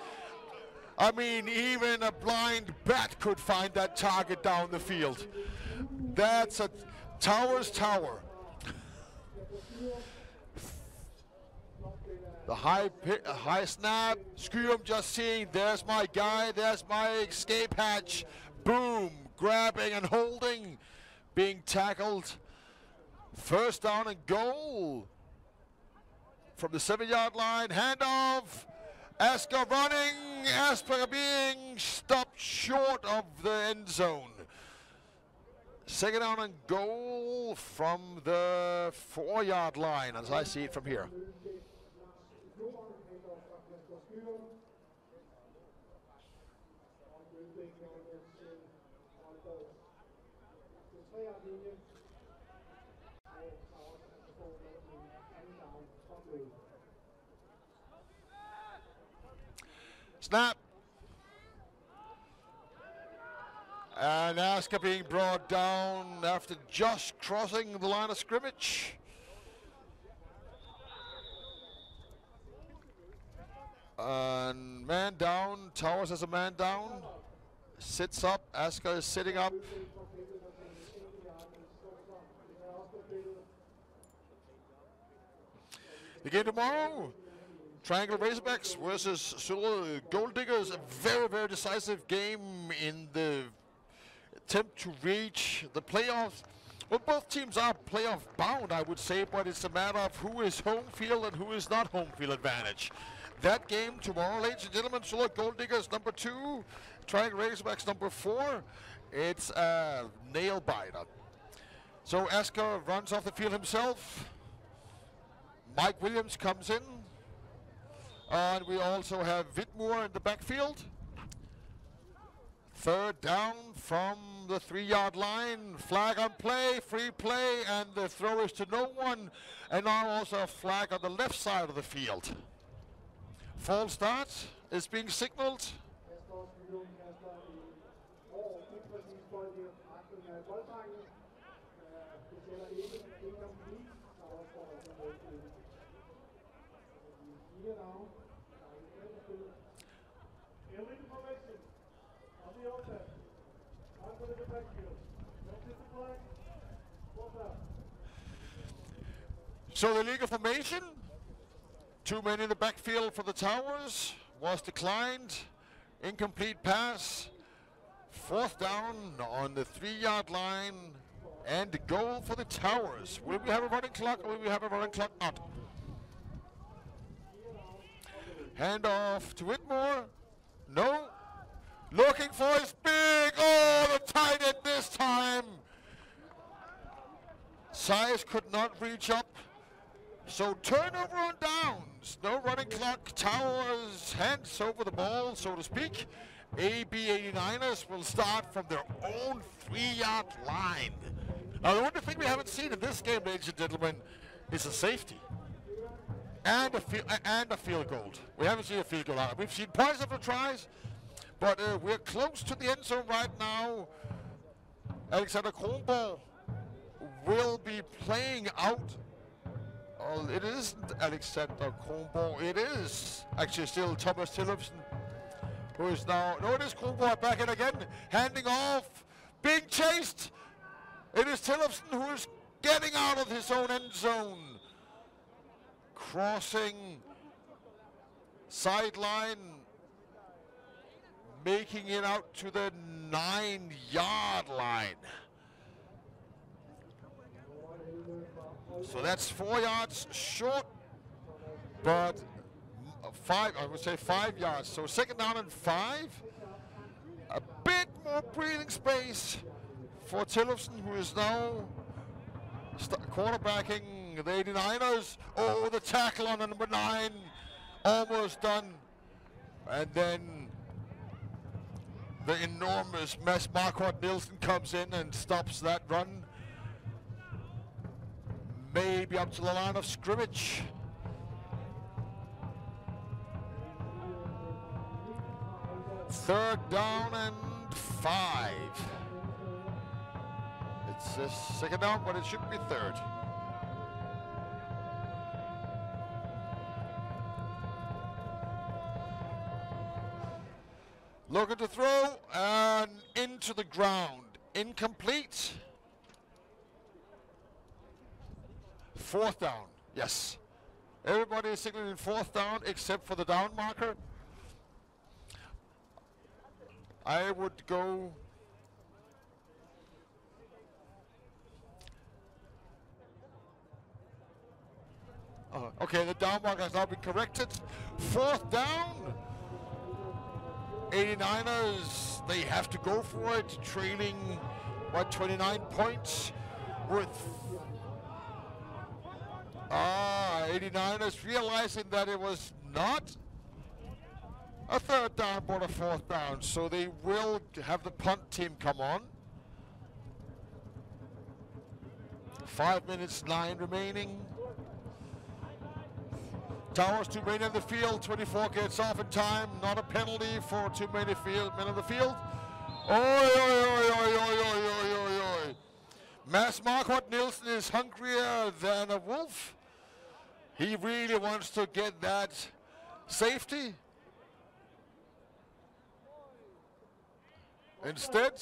I mean, even a blind bat could find that target down the field. That's a Towers tower. The high snap, Skyum just seeing, there's my guy, there's my escape hatch. Boom, grabbing and holding, being tackled. First down and goal from the 7-yard line, handoff. Asger running, Asper being stopped short of the end zone. 2nd down and goal from the 4-yard line, as I see it from here. Snap. And Asger being brought down after just crossing the line of scrimmage. And man down, Towers has a man down. Sits up, Asger is sitting up. The game tomorrow, Triangle Razorbacks versus Sula Gold Diggers. A very, very decisive game in the attempt to reach the playoffs. Well, both teams are playoff bound, I would say, but it's a matter of who is home field and who is not home field advantage. That game tomorrow, ladies and gentlemen, Sula Gold Diggers number 2, Triangle Razorbacks number 4. It's a nail biter. So Asger runs off the field himself. Mike Williams comes in. And we also have Whitmore in the backfield. 3rd down from the 3-yard line. Flag on play, free play, and the throw is to no one. And now also a flag on the left side of the field. False start is being signaled. So the legal formation, 2 men in the backfield for the Towers, was declined. Incomplete pass. 4th down on the 3-yard line, and goal for the Towers. Will we have a running clock or will we have a running clock? Not. Hand off to Whitmore. No. Looking for his big, oh, the tight end this time. Size could not reach up So turnover on downs, no running clock. Towers hands over the ball, so to speak. AB 89ers will start from their own 3-yard line. Now, the only thing we haven't seen in this game, ladies and gentlemen, is a safety and a field goal. We haven't seen a field goal out. We've seen points after tries, but we're close to the end zone right now. Alexander Kronborg will be playing out. Oh, it isn't Alexander Kronborg. It is actually still Thomas Tillumsen, who is now. No, it is Kronborg back in again, handing off, being chased. It is Tillumsen who is getting out of his own end zone, crossing sideline, making it out to the 9-yard line. So that's 4 yards short, but I would say 5 yards. So 2nd down and 5. A bit more breathing space for Tillumsen, who is now quarterbacking the 89ers. Oh, the tackle on number 9, almost done. And then the enormous Mads Marquardt Nielsen comes in and stops that run. Maybe up to the line of scrimmage. Third down and 5. It's a 2nd down, but it should be 3rd. Looking to throw and into the ground. Incomplete. 4th down, yes. Everybody is signaling 4th down except for the down marker. I would go. Okay, the down marker has now been corrected. 4th down. 89ers, they have to go for it, trailing, 29 points with 89ers realizing that it was not a 3rd down but a 4th down, so they will have the punt team come on. 5 minutes 9 remaining. Towers too many in the field. 24 gets off in time. Not a penalty for too many men on the field. Oi, oi, oi, oi, oi, oi, oi, oi, oi. Mads Marquardt Nielsen is hungrier than a wolf. He really wants to get that safety. Instead,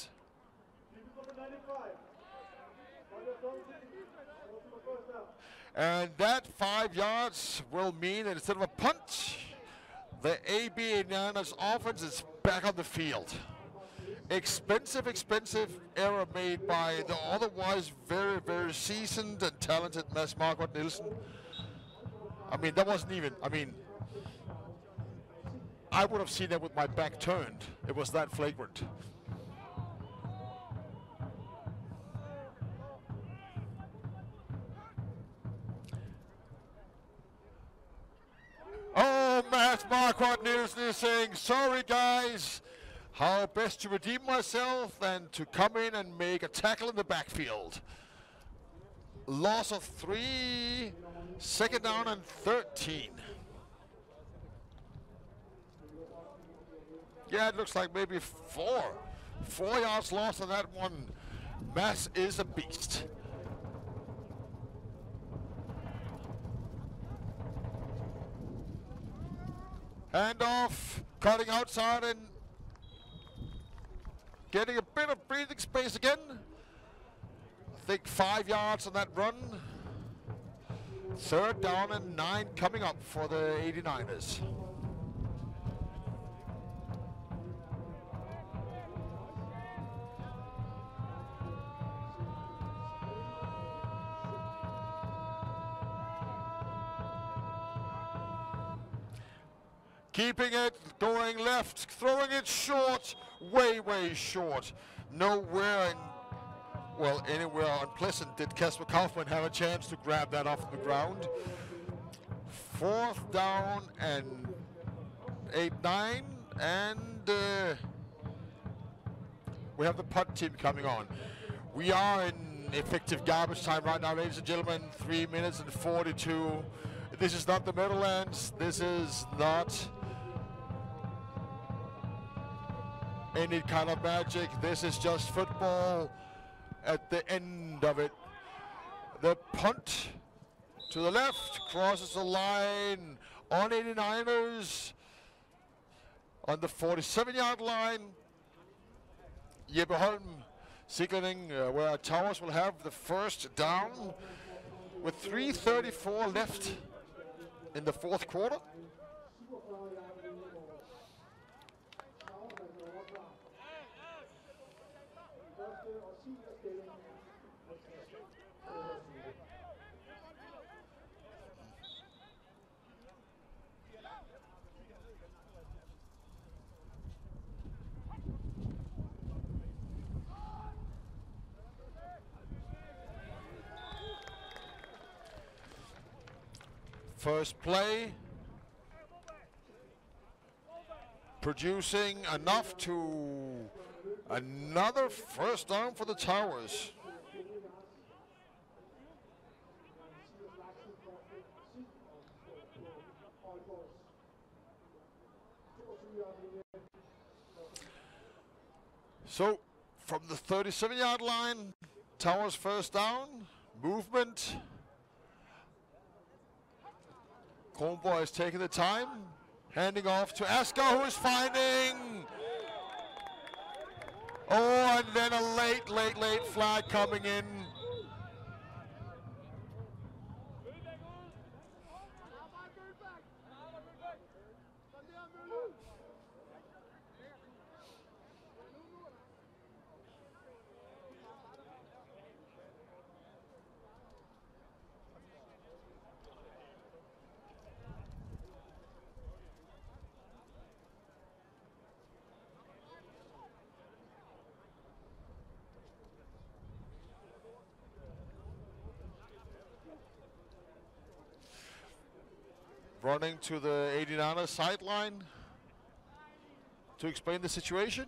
and that 5 yards will mean that instead of a punt, the AB 89ers offense is back on the field. Expensive error made by the otherwise very, very seasoned and talented Mads Marquardt Nielsen. I mean, that wasn't even, I would have seen that with my back turned. It was that flagrant. Oh, Mads Marquardt Nielsen is saying, sorry guys, how best to redeem myself and to come in and make a tackle in the backfield. Loss of 3, 2nd down and 13. Yeah, it looks like maybe 4 yards lost on that one. Mads is a beast. Handoff, cutting outside and getting a bit of breathing space again. I think 5 yards on that run. 3rd down and 9 coming up for the 89ers. Keeping it, going left, throwing it short, way short. Nowhere anywhere on Pleasant did Kasper Kaufmann have a chance to grab that off the ground. 4th down and 8-9, and we have the punt team coming on. We are in effective garbage time right now, ladies and gentlemen. 3 minutes and 42. This is not the Meadowlands. This is not any kind of magic. This is just football. At the end of it, the punt to the left crosses the line on 89ers on the 47-yard line. Jeppe Holm signaling where Towers will have the first down with 3:34 left in the 4th quarter. First play, producing enough to another first down for the Towers. So from the 37-yard line, Towers first down, movement. Kronborg is taking the time, handing off to Asger, who is finding. Oh, and then a late flag coming in. Running to the 89er sideline to explain the situation.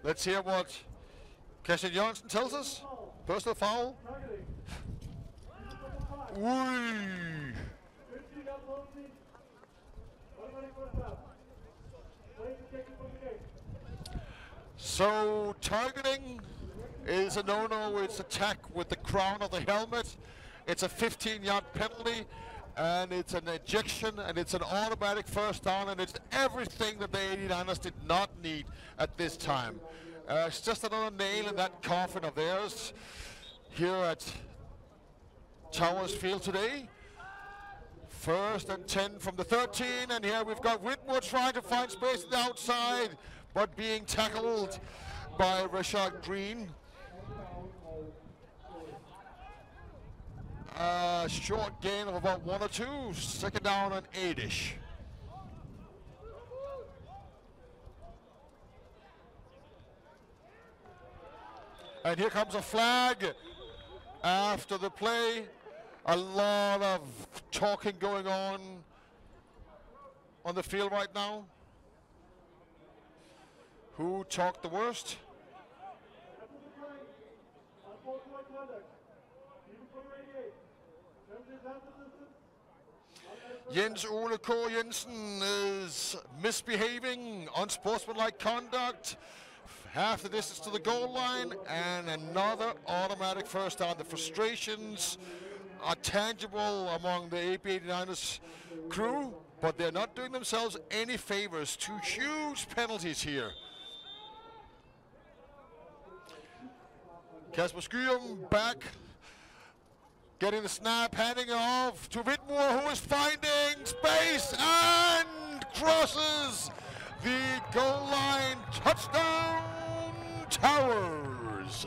Let's hear what Christian Jørgensen tells us. Personal foul. Ooh. So targeting is a no-no. It's attack with the crown of the helmet. It's a 15-yard penalty, and it's an ejection, and it's an automatic first down, and it's everything that the 89ers did not need at this time. It's just another nail in that coffin of theirs here at Towers Field today. 1st and 10 from the 13, and here we've got Whitmore trying to find space on the outside, but being tackled by Rashad Green. Short gain of about 1 or 2, 2nd down and 8-ish. And here comes a flag after the play. A lot of talking going on the field right now. Who talked the worst? Jens Ole K. Jensen is misbehaving, unsportsmanlike conduct. Half the distance to the goal line, and another automatic first down. The frustrations are tangible among the AP89ers crew, but they're not doing themselves any favors. 2 huge penalties here. Kasper Skyum back, getting the snap, handing it off to Whitmore, who is finding space and crosses the goal line. Touchdown, Towers.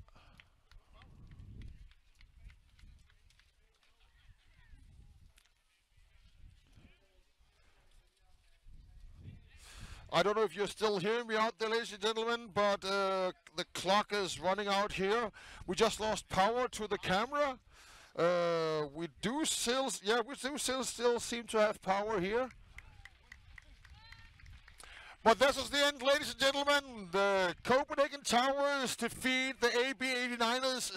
I don't know if you're still hearing me out there, ladies and gentlemen, but the clock is running out here. We just lost power to the camera. We do still seem to have power here. But this is the end, ladies and gentlemen. The Copenhagen Towers defeat the AB 89ers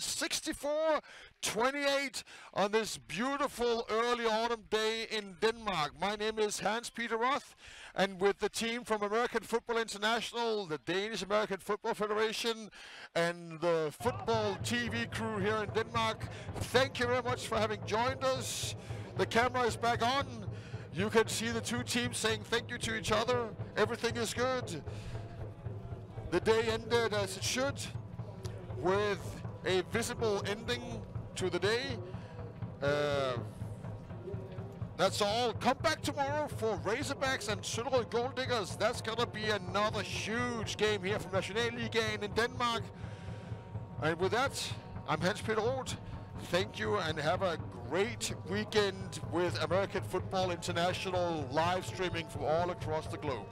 64-28 on this beautiful early autumn day in Denmark. My name is Hans-Peter Roth, and with the team from American Football International, the Danish American Football Federation, and the football TV crew here in Denmark, thank you very much for having joined us. The camera is back on. You can see the two teams saying thank you to each other. Everything is good. The day ended as it should, with a visible ending to the day. That's all. Come back tomorrow for Razorbacks and Søllerød Gold Diggers. That's going to be another huge game here from Nationalligaen in Denmark. And with that, I'm Hans-Peter Roth. Thank you and have a great weekend with American Football International live streaming from all across the globe.